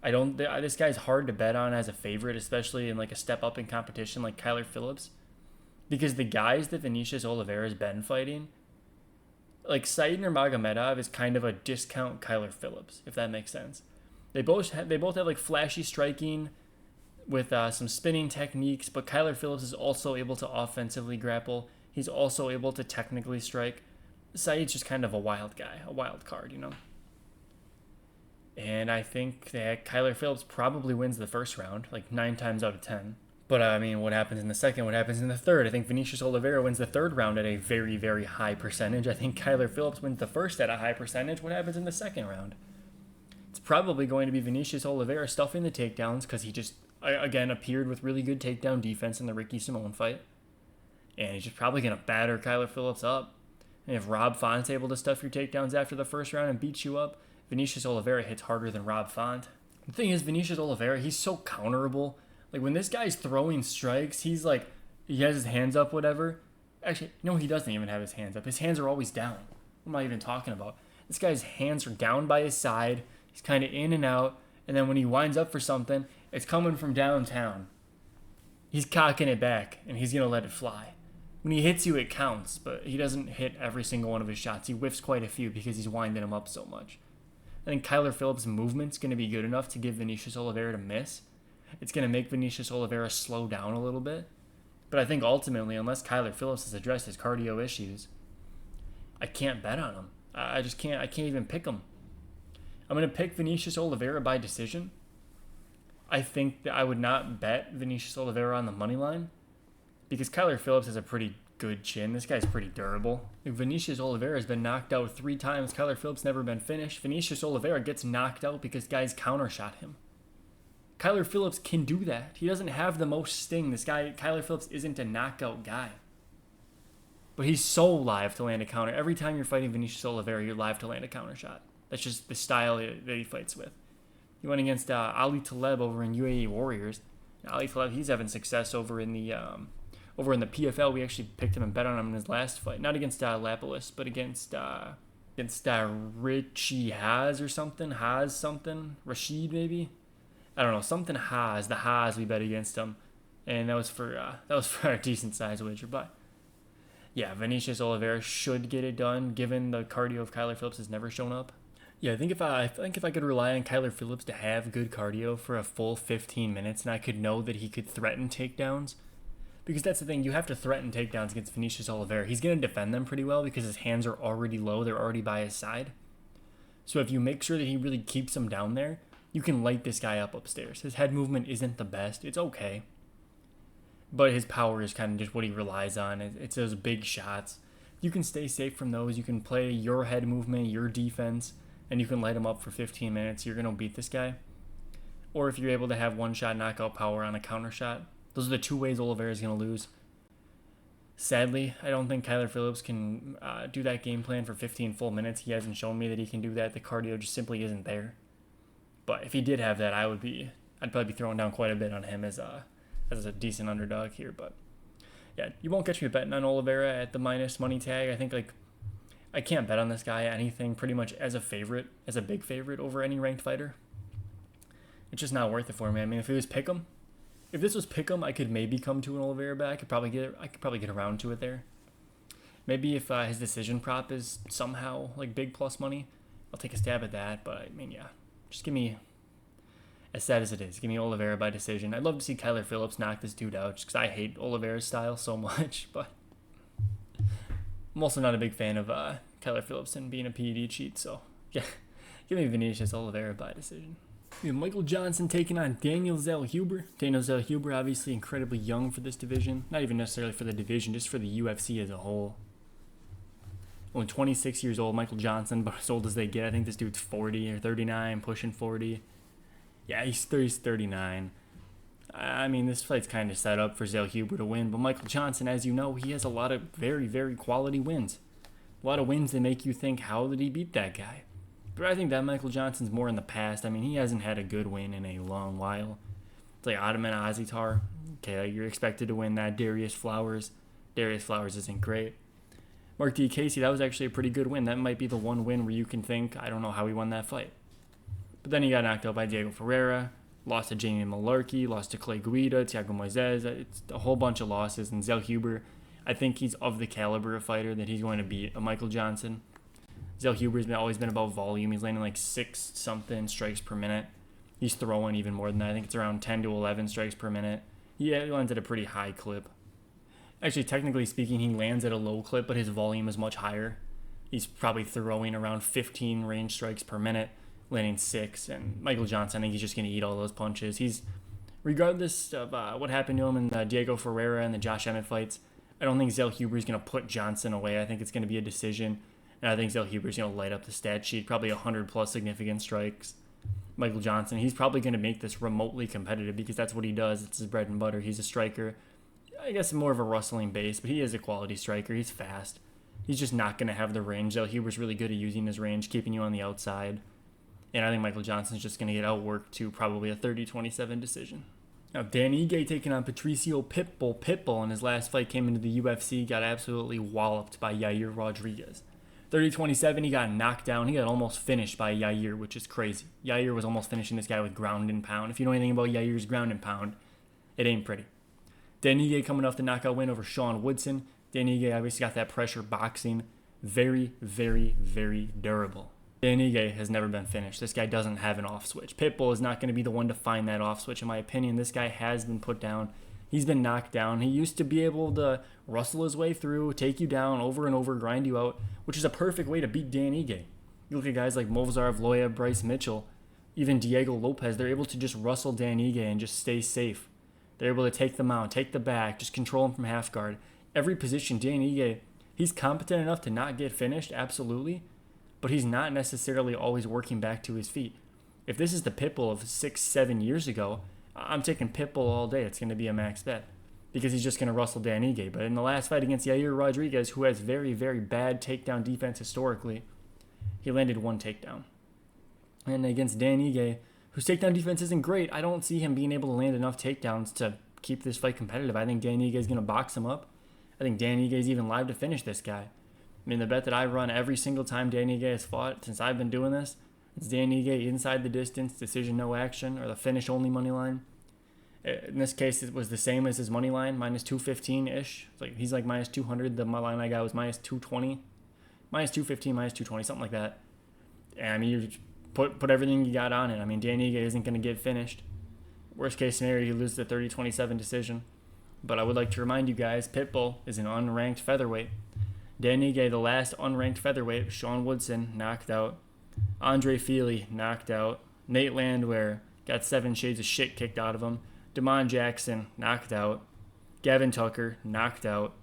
This guy's hard to bet on as a favorite, especially in like a step up in competition like Kyler Phillips, because the guys that Vinicius Oliveira has been fighting, like Said Nurmagomedov is kind of a discount Kyler Phillips, if that makes sense. They both have like flashy striking with some spinning techniques, but Kyler Phillips is also able to offensively grapple. He's also able to technically strike. Said's just kind of a wild guy, a wild card, you know. And And I think that Kyler Phillips probably wins the first round, like 9 times out of 10. But I mean, what happens in the second? What happens in the third? I think Vinicius Oliveira wins the third round at a very, very high percentage. I think Kyler Phillips wins the first at a high percentage. What happens in the second round? It's probably going to be Vinicius Oliveira stuffing the takedowns because he just, again, appeared with really good takedown defense in the Ricky Simone fight. And he's just probably going to batter Kyler Phillips up. And if Rob Font's able to stuff your takedowns after the first round and beat you up, Vinicius Oliveira hits harder than Rob Font. The thing is, Vinicius Oliveira, he's so counterable. Like, when this guy's throwing strikes, he's like, he has his hands up, whatever. Actually, no, he doesn't even have his hands up. His hands are always down. What am I even talking about? This guy's hands are down by his side. He's kind of in and out. And then when he winds up for something, it's coming from downtown. He's cocking it back, and he's going to let it fly. When he hits you, it counts, but he doesn't hit every single one of his shots. He whiffs quite a few because he's winding him up so much. I think Kyler Phillips' movement's going to be good enough to give Vinicius Oliveira to miss. It's going to make Vinicius Oliveira slow down a little bit. But I think ultimately, unless Kyler Phillips has addressed his cardio issues, I can't bet on him. I just can't. I can't even pick him. I'm going to pick Vinicius Oliveira by decision. I think that I would not bet Vinicius Oliveira on the money line because Kyler Phillips has a pretty good chin. This guy's pretty durable. Vinicius Oliveira has been knocked out 3 times. Kyler Phillips never been finished. Vinicius Oliveira gets knocked out because guys countershot him. Kyler Phillips can do that. He doesn't have the most sting. This guy, Kyler Phillips, isn't a knockout guy. But he's so live to land a counter. Every time you're fighting Vinicius Oliveira, you're live to land a counter shot. That's just the style that he fights with. He went against Ali Taleb over in UAE Warriors. Ali Taleb, he's having success over in the PFL. We actually picked him and bet on him in his last fight. Not against Lapalus, but against Richie Haas or something. Haas something. Rashid maybe. I don't know, something Haas, the Haas we bet against him, and that was for a decent size wager. But yeah, Vinicius Oliveira should get it done, given the cardio of Kyler Phillips has never shown up. Yeah, I think if I could rely on Kyler Phillips to have good cardio for a full 15 minutes, and I could know that he could threaten takedowns, because that's the thing, you have to threaten takedowns against Vinicius Oliveira. He's going to defend them pretty well because his hands are already low, they're already by his side. So if you make sure that he really keeps them down there, you can light this guy up upstairs. His head movement isn't the best. It's okay. But his power is kind of just what he relies on. It's those big shots. You can stay safe from those. You can play your head movement, your defense, and you can light him up for 15 minutes. You're going to beat this guy. Or if you're able to have one-shot knockout power on a counter shot. Those are the 2 ways Oliveira is going to lose. Sadly, I don't think Kyler Phillips can do that game plan for 15 full minutes. He hasn't shown me that he can do that. The cardio just simply isn't there. But if he did have that, I'd probably be throwing down quite a bit on him as a decent underdog here. But yeah, you won't catch me betting on Oliveira at the minus money tag. I think I can't bet on this guy anything pretty much as a favorite, as a big favorite over any ranked fighter. It's just not worth it for me. I mean, if this was pick'em, I could maybe come to an Oliveira bet. I could probably get around to it there. Maybe if his decision prop is somehow like big plus money, I'll take a stab at that. But I mean, yeah. Just give me, as sad as it is, give me Oliveira by decision. I'd love to see Kyler Phillips knock this dude out just because I hate Oliveira's style so much. But I'm also not a big fan of Kyler Phillips and being a PED cheat. So yeah, give me Vinicius Oliveira by decision. We have Michael Johnson taking on Daniel Zellhuber. Daniel Zellhuber obviously incredibly young for this division. Not even necessarily for the division, just for the UFC as a whole. Only 26 years old, Michael Johnson, but as old as they get. I think this dude's 40 or 39, pushing 40. Yeah, he's 39. I mean, this fight's kind of set up for Zellhuber to win, but Michael Johnson, as you know, he has a lot of very, very quality wins. A lot of wins that make you think, how did he beat that guy? But I think that Michael Johnson's more in the past. I mean, he hasn't had a good win in a long while. It's like Ottoman Azitar. Okay, like you're expected to win that. Darius Flowers. Darius Flowers isn't great. Mark D. Casey, that was actually a pretty good win. That might be the one win where you can think, I don't know how he won that fight. But then he got knocked out by Diego Ferreira, lost to Jamie Malarkey, lost to Clay Guida, Thiago Moises. It's a whole bunch of losses. And Zellhuber, I think he's of the caliber of fighter that he's going to beat a Michael Johnson. Zellhuber's always been about volume. He's landing like 6-something strikes per minute. He's throwing even more than that. I think it's around 10 to 11 strikes per minute. He lands at a pretty high clip. Actually, technically speaking, he lands at a low clip, but his volume is much higher. He's probably throwing around 15 range strikes per minute, landing 6. And Michael Johnson, I think he's just going to eat all those punches. Regardless of what happened to him in the Diego Ferreira and the Josh Emmett fights, I don't think Zellhuber is going to put Johnson away. I think it's going to be a decision. And I think Zellhuber is going to light up the stat sheet, probably 100+ significant strikes. Michael Johnson, he's probably going to make this remotely competitive because that's what he does. It's his bread and butter. He's a striker. I guess more of a rustling base, but he is a quality striker. He's fast. He's just not going to have the range. Zellhuber's really good at using his range, keeping you on the outside. And I think Michael Johnson's just going to get outworked to probably a 30-27 decision. Now, Dan Ige taking on Patricio Pitbull. Pitbull in his last fight came into the UFC, got absolutely walloped by Yair Rodriguez. 30-27, he got knocked down. He got almost finished by Yair, which is crazy. Yair was almost finishing this guy with ground and pound. If you know anything about Yair's ground and pound, it ain't pretty. Dan Ige coming off the knockout win over Sean Woodson. Dan Ige obviously got that pressure boxing. Very, very, very durable. Dan Ige has never been finished. This guy doesn't have an off switch. Pitbull is not going to be the one to find that off switch, in my opinion. This guy has been put down. He's been knocked down. He used to be able to rustle his way through, take you down over and over, grind you out, which is a perfect way to beat Dan Ige. You look at guys like Movsar Evloev, Bryce Mitchell, even Diego Lopez. They're able to just rustle Dan Ige and just stay safe. They're able to take the mount, take the back, just control him from half guard. Every position, Dan Ige, he's competent enough to not get finished, absolutely, but he's not necessarily always working back to his feet. If this is the Pitbull of 6-7 years ago, I'm taking Pitbull all day. It's going to be a max bet because he's just going to rustle Dan Ige. But in the last fight against Yair Rodriguez, who has very, very bad takedown defense historically, he landed 1 takedown. And against Dan Ige, whose takedown defense isn't great, I don't see him being able to land enough takedowns to keep this fight competitive. I think Dan Ige is going to box him up. I think Dan Ige is even live to finish this guy. I mean, the bet that I run every single time Dan Ige has fought since I've been doing this, it's Dan Ige inside the distance, decision no action, or the finish only money line. In this case, it was the same as his money line, minus 215-ish. He's like minus 200. The line I got was minus 220. Minus 215, minus 220, something like that. And I mean, you put everything you got on it. I mean, Dan Ige isn't going to get finished. Worst case scenario, he loses the 30-27 decision. But I would like to remind you guys, Pitbull is an unranked featherweight. Dan Ige, the last unranked featherweight, Sean Woodson, knocked out. Andre Feely, knocked out. Nate Landwehr got 7 shades of shit kicked out of him. Damon Jackson, knocked out. Gavin Tucker, knocked out.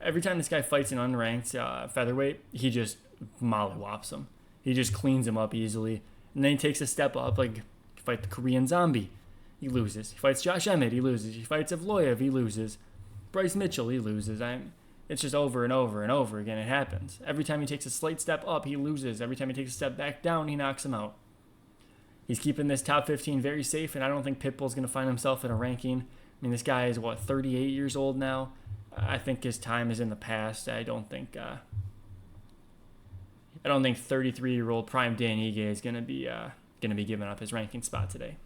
Every time this guy fights an unranked featherweight, he just mollywops him. He just cleans him up easily. And then he takes a step up, like fight the Korean Zombie. He loses. He fights Josh Emmett, he loses. He fights Evloev, he loses. Bryce Mitchell, he loses. It's just over and over and over again. It happens. Every time he takes a slight step up, he loses. Every time he takes a step back down, he knocks him out. He's keeping this top 15 very safe, and I don't think Pitbull's going to find himself in a ranking. I mean, this guy is, 38 years old now? I think his time is in the past. I don't think 33-year-old prime Dan Ige is going to be giving up his ranking spot today.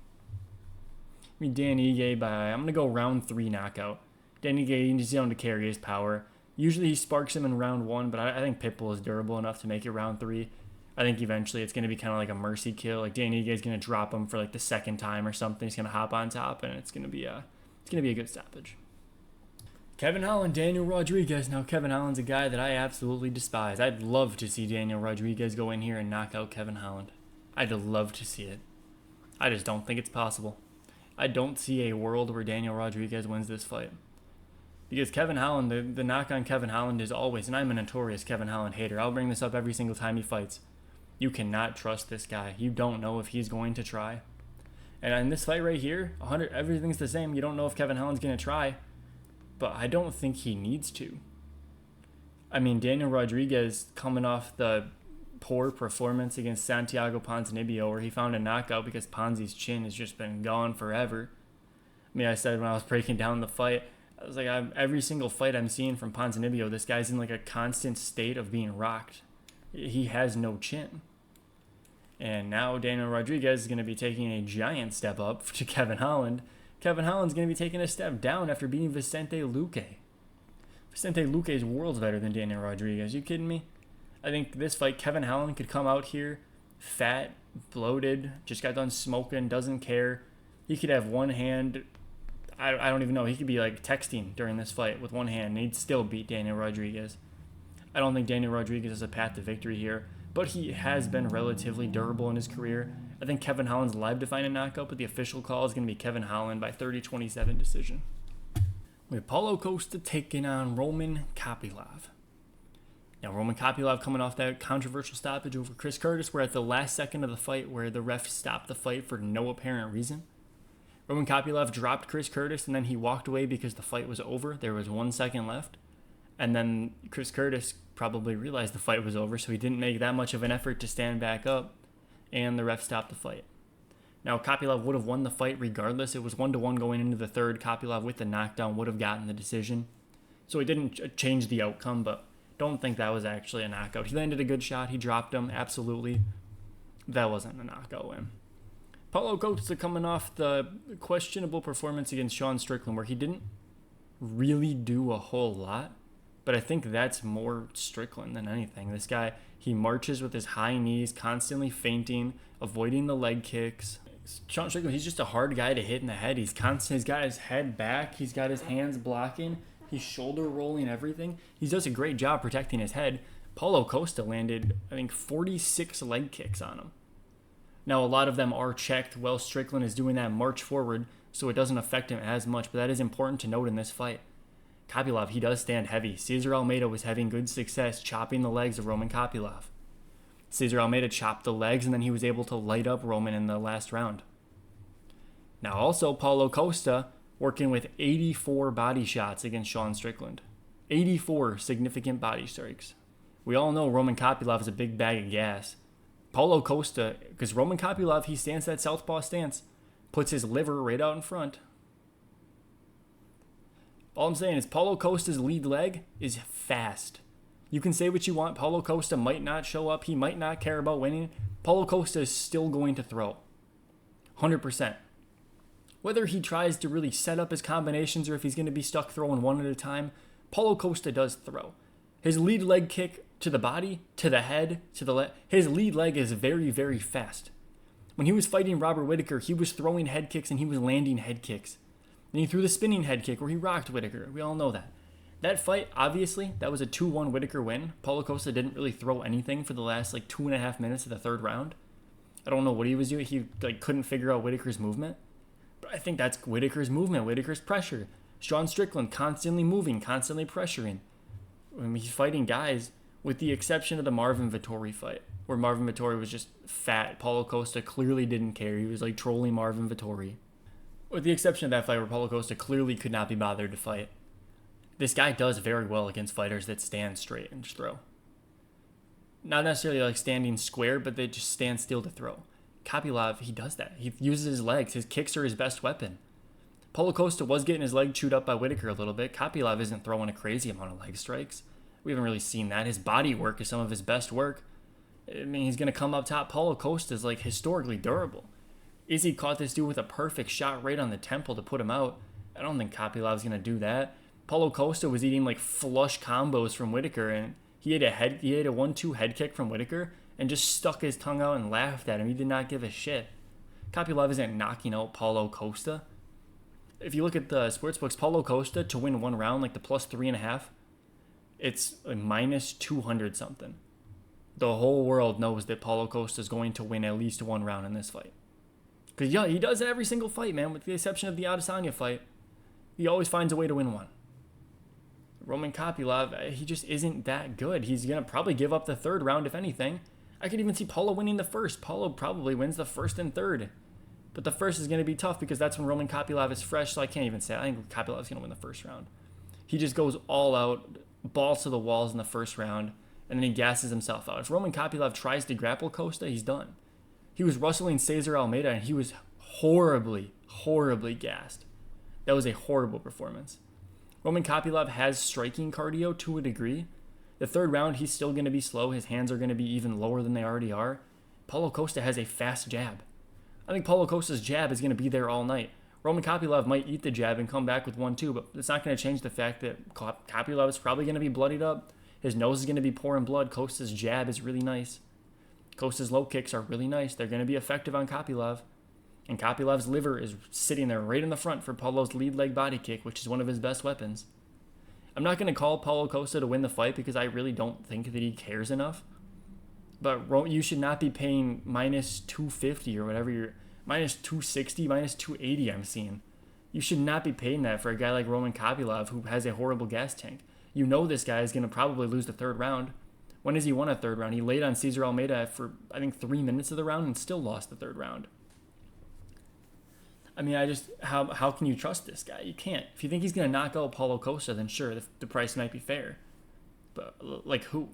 I mean, Dan Ige I'm going to go round 3 knockout. Dan Ige needs to carry his power. Usually he sparks him in round 1, but I think Pitbull is durable enough to make it round 3. I think eventually it's going to be kind of like a mercy kill. Like Dan Ige is going to drop him for the second time or something. He's going to hop on top, and it's going to be a good stoppage. Kevin Holland, Daniel Rodriguez. Now Kevin Holland's a guy that I absolutely despise. I'd love to see Daniel Rodriguez go in here and knock out Kevin Holland. I'd love to see it. I just don't think it's possible. I don't see a world where Daniel Rodriguez wins this fight. Because Kevin Holland, the knock on Kevin Holland is always, and I'm a notorious Kevin Holland hater. I'll bring this up every single time he fights. You cannot trust this guy. You don't know if he's going to try. And in this fight right here, everything's the same. You don't know if Kevin Holland's going to try. But I don't think he needs to. I mean, Daniel Rodriguez coming off the poor performance against Santiago Ponzinibbio where he found a knockout because Ponzi's chin has just been gone forever. I mean, I said when I was breaking down the fight, I was like, every single fight I'm seeing from Ponzinibbio, this guy's in a constant state of being rocked. He has no chin. And now Daniel Rodriguez is going to be taking a giant step up to Kevin Holland. Kevin Holland's going to be taking a step down after beating Vicente Luque. Vicente Luque is worlds better than Daniel Rodriguez. You kidding me? I think this fight, Kevin Holland could come out here fat, bloated, just got done smoking, doesn't care. He could have one hand. I don't even know. He could be texting during this fight with one hand, and he'd still beat Daniel Rodriguez. I don't think Daniel Rodriguez has a path to victory here, but he has been relatively durable in his career. I think Kevin Holland's live to find a knockout, but the official call is going to be Kevin Holland by 30-27 decision. We have Paulo Costa taking on Roman Kopylov. Now, Roman Kopylov coming off that controversial stoppage over Chris Curtis. We're at the last second of the fight where the ref stopped the fight for no apparent reason. Roman Kopylov dropped Chris Curtis, and then he walked away because the fight was over. There was 1 second left. And then Chris Curtis probably realized the fight was over, so he didn't make that much of an effort to stand back up, and the ref stopped the fight. Now, Kopylov would have won the fight regardless. It was 1-1 going into the third. Kopylov with the knockdown would have gotten the decision. So it didn't change the outcome, but don't think that was actually a knockout. He landed a good shot. He dropped him. Absolutely. That wasn't a knockout win. Paulo Costa coming off the questionable performance against Sean Strickland, where he didn't really do a whole lot. But I think that's more Strickland than anything. This guy, he marches with his high knees, constantly feinting, avoiding the leg kicks. Sean Strickland, he's just a hard guy to hit in the head. He's got his head back. He's got his hands blocking. He's shoulder rolling everything. He does a great job protecting his head. Paulo Costa landed, I think, 46 leg kicks on him. Now, a lot of them are checked while Strickland is doing that march forward, so it doesn't affect him as much, but that is important to note in this fight. Kopylov, he does stand heavy. Cesar Almeida was having good success chopping the legs of Roman Kopylov. Cesar Almeida chopped the legs, and then he was able to light up Roman in the last round. Now, also, Paulo Costa working with 84 body shots against Sean Strickland. 84 significant body strikes. We all know Roman Kopylov is a big bag of gas. Paulo Costa, because Roman Kopylov, he stands that southpaw stance, puts his liver right out in front. All I'm saying is Paulo Costa's lead leg is fast. You can say what you want. Paulo Costa might not show up. He might not care about winning. Paulo Costa is still going to throw. 100%. Whether he tries to really set up his combinations or if he's going to be stuck throwing one at a time, Paulo Costa does throw. His lead leg kick to the body, to the head, to the leg. His lead leg is very, very fast. When he was fighting Robert Whittaker, he was throwing head kicks and he was landing head kicks. And he threw the spinning head kick where he rocked Whittaker. We all know that. That fight, obviously, that was a 2-1 Whittaker win. Paulo Costa didn't really throw anything for the last 2.5 minutes of the third round. I don't know what he was doing. He couldn't figure out Whittaker's movement. But I think that's Whittaker's movement, Whittaker's pressure. Sean Strickland constantly moving, constantly pressuring. I mean, he's fighting guys, with the exception of the Marvin Vettori fight, where Marvin Vettori was just fat. Paulo Costa clearly didn't care. He was trolling Marvin Vettori. With the exception of that fight where Paulo Costa clearly could not be bothered to fight. This guy does very well against fighters that stand straight and just throw. Not necessarily standing square, but they just stand still to throw. Kopylov, he does that. He uses his legs. His kicks are his best weapon. Paulo Costa was getting his leg chewed up by Whittaker a little bit. Kopylov isn't throwing a crazy amount of leg strikes. We haven't really seen that. His body work is some of his best work. I mean, he's going to come up top. Paulo Costa is historically durable. Izzy caught this dude with a perfect shot right on the temple to put him out. I don't think Kopylov's going to do that. Paulo Costa was eating flush combos from Whittaker, and he had a 1-2 head kick from Whittaker and just stuck his tongue out and laughed at him. He did not give a shit. Kopylov isn't knocking out Paulo Costa. If you look at the sportsbooks, Paulo Costa to win one round, the plus 3.5, it's minus 200 something. The whole world knows that Paulo Costa is going to win at least one round in this fight. Because he does it every single fight, man, with the exception of the Adesanya fight. He always finds a way to win one. Roman Kopylov, he just isn't that good. He's going to probably give up the third round, if anything. I could even see Paulo winning the first. Paulo probably wins the first and third. But the first is going to be tough because that's when Roman Kopylov is fresh, so I can't even say it. I think Kopylov's going to win the first round. He just goes all out, balls to the walls in the first round, and then he gasses himself out. If Roman Kopylov tries to grapple Costa, he's done. He was wrestling Cesar Almeida, and he was horribly, horribly gassed. That was a horrible performance. Roman Kopylov has striking cardio to a degree. The third round, he's still going to be slow. His hands are going to be even lower than they already are. Paulo Costa has a fast jab. I think Paulo Costa's jab is going to be there all night. Roman Kopylov might eat the jab and come back with 1-2, but it's not going to change the fact that Kopylov is probably going to be bloodied up. His nose is going to be pouring blood. Costa's jab is really nice. Costa's low kicks are really nice. They're going to be effective on Kopylov. And Kopylov's liver is sitting there right in the front for Paulo's lead leg body kick, which is one of his best weapons. I'm not going to call Paulo Costa to win the fight because I really don't think that he cares enough. But you should not be paying minus 250 or whatever you're, minus 260, minus 280 I'm seeing. You should not be paying that for a guy like Roman Kopylov who has a horrible gas tank. You know this guy is going to probably lose the third round. When has he won a third round? He laid on Cesar Almeida for, I think, 3 minutes of the round and still lost the third round. I mean, how can you trust this guy? You can't. If you think he's going to knock out Paulo Costa, then sure, the price might be fair. But, like, who?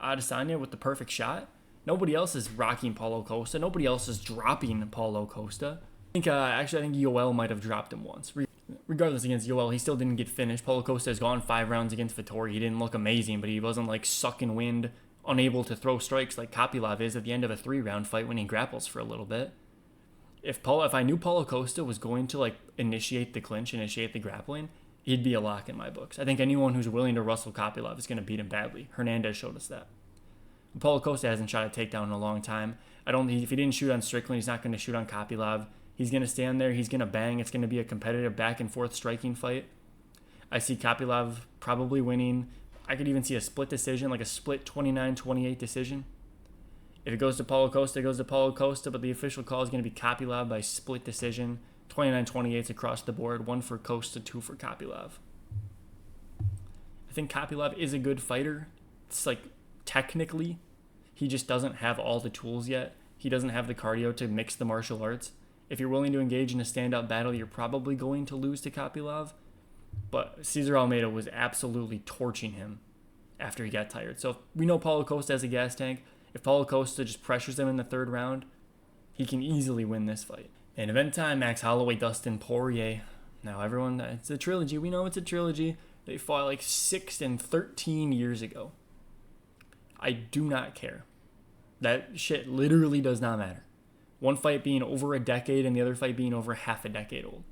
Adesanya with the perfect shot? Nobody else is rocking Paulo Costa. Nobody else is dropping Paulo Costa. I think Yoel might have dropped him once. Regardless, against Yoel, he still didn't get finished. Paulo Costa has gone 5 rounds against Vettori. He didn't look amazing, but he wasn't like sucking wind, unable to throw strikes like Kopylov is at the end of a 3-round fight when he grapples for a little bit. If I knew Paulo Costa was going to like initiate the clinch, initiate the grappling, he'd be a lock in my books. I think anyone who's willing to wrestle Kopylov is going to beat him badly. Hernandez showed us that. Paulo Costa hasn't shot a takedown in a long time. If he didn't shoot on Strickland, he's not going to shoot on Kopylov. He's going to stand there. He's going to bang. It's going to be a competitive back-and-forth striking fight. I see Kopylov probably winning. I could even see a split decision, like a split 29-28 decision. If it goes to Paulo Costa, it goes to Paulo Costa, but the official call is going to be Kopylov by split decision. 29-28 across the board. 1 for Costa, 2 for Kopylov. I think Kopylov is a good fighter. It's like, technically, he just doesn't have all the tools yet. He doesn't have the cardio to mix the martial arts. If you're willing to engage in a standout battle, you're probably going to lose to Kopylov. But Cesar Almeida was absolutely torching him after he got tired. So we know Paulo Costa has a gas tank. If Paulo Costa just pressures him in the 3rd round, he can easily win this fight. In event time, Max Holloway, Dustin Poirier. Now everyone, it's a trilogy. We know it's a trilogy. They fought like 6 and 13 years ago. I do not care. That shit literally does not matter. One fight being over a decade and the other fight being over half a decade old.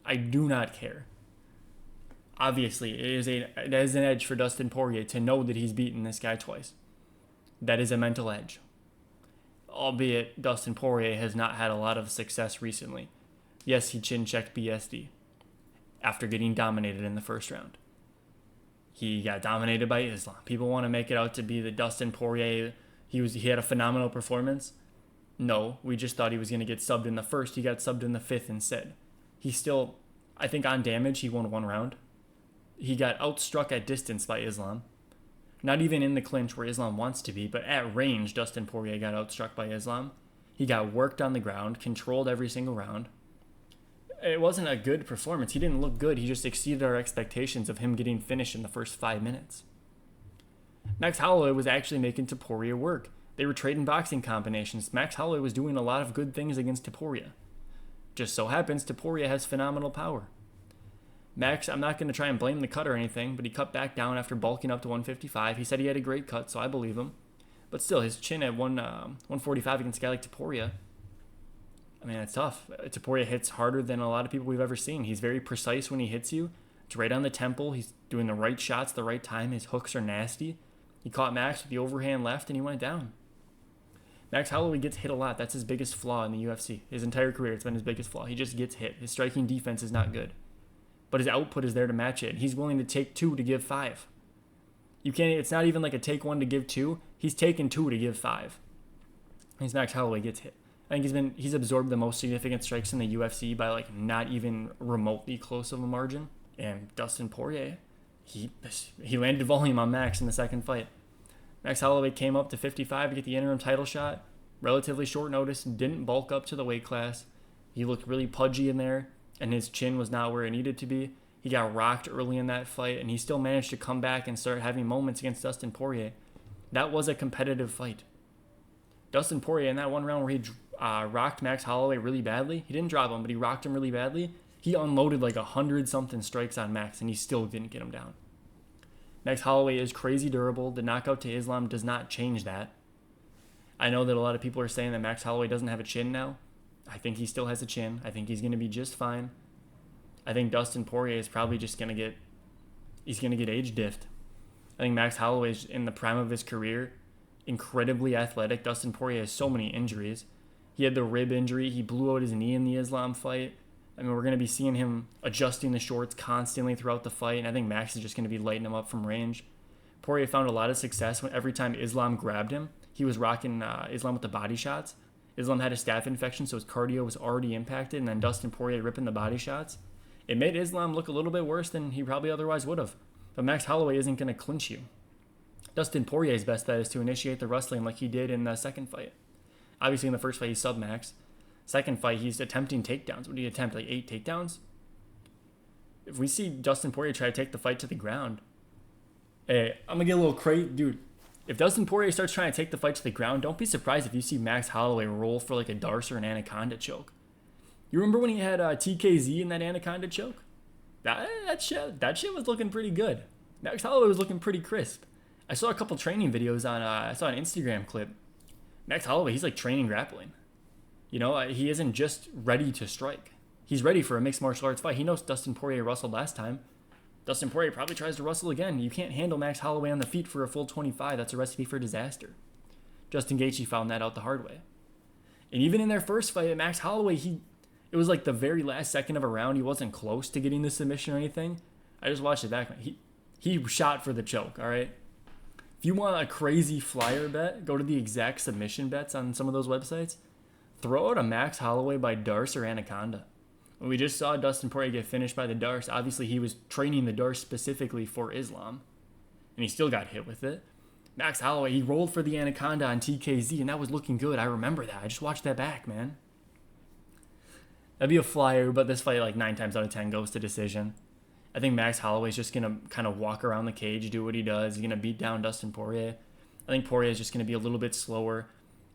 I do not care. Obviously, it is an edge for Dustin Poirier to know that he's beaten this guy twice. That is a mental edge. Albeit, Dustin Poirier has not had a lot of success recently. Yes, he chin-checked BSD after getting dominated in the 1st round. He got dominated by Islam. People want to make it out to be that Dustin Poirier, he had a phenomenal performance. No, we just thought he was going to get subbed in the 1st. He got subbed in the 5th instead. He still, I think on damage, he won 1 round. He got outstruck at distance by Islam. Not even in the clinch where Islam wants to be, but at range, Dustin Poirier got outstruck by Islam. He got worked on the ground, controlled every single round. It wasn't a good performance. He didn't look good. He just exceeded our expectations of him getting finished in the first 5 minutes. Max Holloway was actually making Topuria work. They were trading boxing combinations. Max Holloway was doing a lot of good things against Topuria. Just so happens Topuria has phenomenal power. Max, I'm not going to try and blame the cut or anything, but he cut back down after bulking up to 155. He said he had a great cut, so I believe him. But still, his chin at 145 against a guy like Topuria, I mean, it's tough. Topuria hits harder than a lot of people we've ever seen. He's very precise when he hits you. It's right on the temple. He's doing the right shots the right time. His hooks are nasty. He caught Max with the overhand left, and he went down. Max Holloway gets hit a lot. That's his biggest flaw in the UFC. His entire career, it's been his biggest flaw. He just gets hit. His striking defense is not good. But his output is there to match it. He's willing to take 2 to give 5. You can't. It's not even like a take 1 to give 2. He's taken 2 to give 5. His Max Holloway gets hit. I think he's absorbed the most significant strikes in the UFC by like not even remotely close of a margin. And Dustin Poirier, he landed volume on Max in the 2nd fight. Max Holloway came up to 55 to get the interim title shot. Relatively short notice, didn't bulk up to the weight class. He looked really pudgy in there, and his chin was not where it needed to be. He got rocked early in that fight, and he still managed to come back and start having moments against Dustin Poirier. That was a competitive fight. Dustin Poirier, in that 1 round where he rocked Max Holloway really badly, he didn't drop him, but he rocked him really badly. He unloaded like 100-something strikes on Max, and he still didn't get him down. Max Holloway is crazy durable. The knockout to Islam does not change that. I know that a lot of people are saying that Max Holloway doesn't have a chin now. I think he still has a chin. I think he's going to be just fine. I think Dustin Poirier is probably just going to get age diffed. I think Max Holloway is in the prime of his career, incredibly athletic. Dustin Poirier has so many injuries. He had the rib injury. He blew out his knee in the Islam fight. I mean, we're going to be seeing him adjusting the shorts constantly throughout the fight, and I think Max is just going to be lighting him up from range. Poirier found a lot of success when every time Islam grabbed him, he was rocking Islam with the body shots. Islam had a staph infection, so his cardio was already impacted, and then Dustin Poirier ripping the body shots. It made Islam look a little bit worse than he probably otherwise would have. But Max Holloway isn't going to clinch you. Dustin Poirier's best bet is to initiate the wrestling like he did in the second fight. Obviously, in the first fight, he sub-max. Second fight, he's attempting takedowns. What did he attempt, like 8 takedowns? If we see Dustin Poirier try to take the fight to the ground, hey, I'm going to get a little crazy. Dude, if Dustin Poirier starts trying to take the fight to the ground, don't be surprised if you see Max Holloway roll for like a Darce or an Anaconda choke. You remember when he had TKZ in that Anaconda choke? That shit was looking pretty good. Max Holloway was looking pretty crisp. I saw a couple training videos on, I saw an Instagram clip. Max Holloway, he's like training grappling. You know, he isn't just ready to strike. He's ready for a mixed martial arts fight. He knows Dustin Poirier wrestled last time. Dustin Poirier probably tries to wrestle again. You can't handle Max Holloway on the feet for a full 25. That's a recipe for disaster. Justin Gaethje found that out the hard way. And even in their first fight, Max Holloway, it was like the very last second of a round. He wasn't close to getting the submission or anything. I just watched it back. He shot for the choke, all right? If you want a crazy flyer bet, go to the exact submission bets on some of those websites. Throw out a Max Holloway by Darce or Anaconda. When we just saw Dustin Poirier get finished by the Darce, obviously he was training the Darce specifically for Islam. And he still got hit with it. Max Holloway, he rolled for the Anaconda on TKZ, and that was looking good. I remember that. I just watched that back, man. That'd be a flyer, but this fight, like 9 times out of 10, goes to decision. I think Max Holloway's just going to kind of walk around the cage, do what he does. He's going to beat down Dustin Poirier. I think Poirier is just going to be a little bit slower.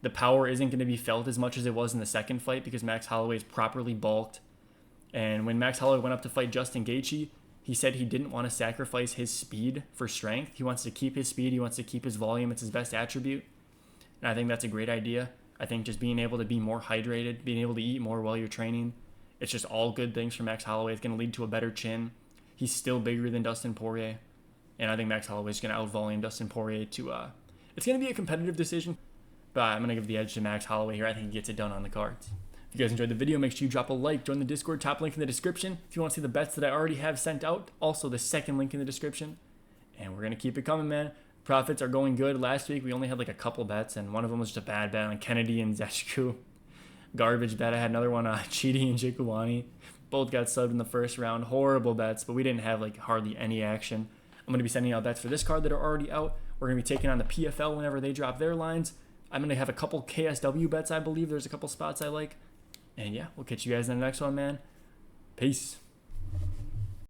The power isn't going to be felt as much as it was in the second fight because Max Holloway is properly bulked. And when Max Holloway went up to fight Justin Gaethje, he said he didn't want to sacrifice his speed for strength. He wants to keep his speed. He wants to keep his volume. It's his best attribute. And I think that's a great idea. I think just being able to be more hydrated, being able to eat more while you're training, it's just all good things for Max Holloway. It's going to lead to a better chin. He's still bigger than Dustin Poirier. And I think Max Holloway is going to out-volume Dustin Poirier to... it's going to be a competitive decision. But I'm going to give the edge to Max Holloway here. I think he gets it done on the cards. If you guys enjoyed the video, make sure you drop a like. Join the Discord, top link in the description. If you want to see the bets that I already have sent out, also the second link in the description. And we're going to keep it coming, man. Profits are going good. Last week, we only had like a couple bets, and one of them was just a bad bet on Kennedy and Zeshku. Garbage bet. I had another one on Chidi and Jikuwani. Both got subbed in the first round. Horrible bets, but we didn't have like hardly any action. I'm going to be sending out bets for this card that are already out. We're going to be taking on the PFL whenever they drop their lines. I'm going to have a couple KSW bets, I believe. There's a couple spots I like. And yeah, we'll catch you guys in the next one, man. Peace.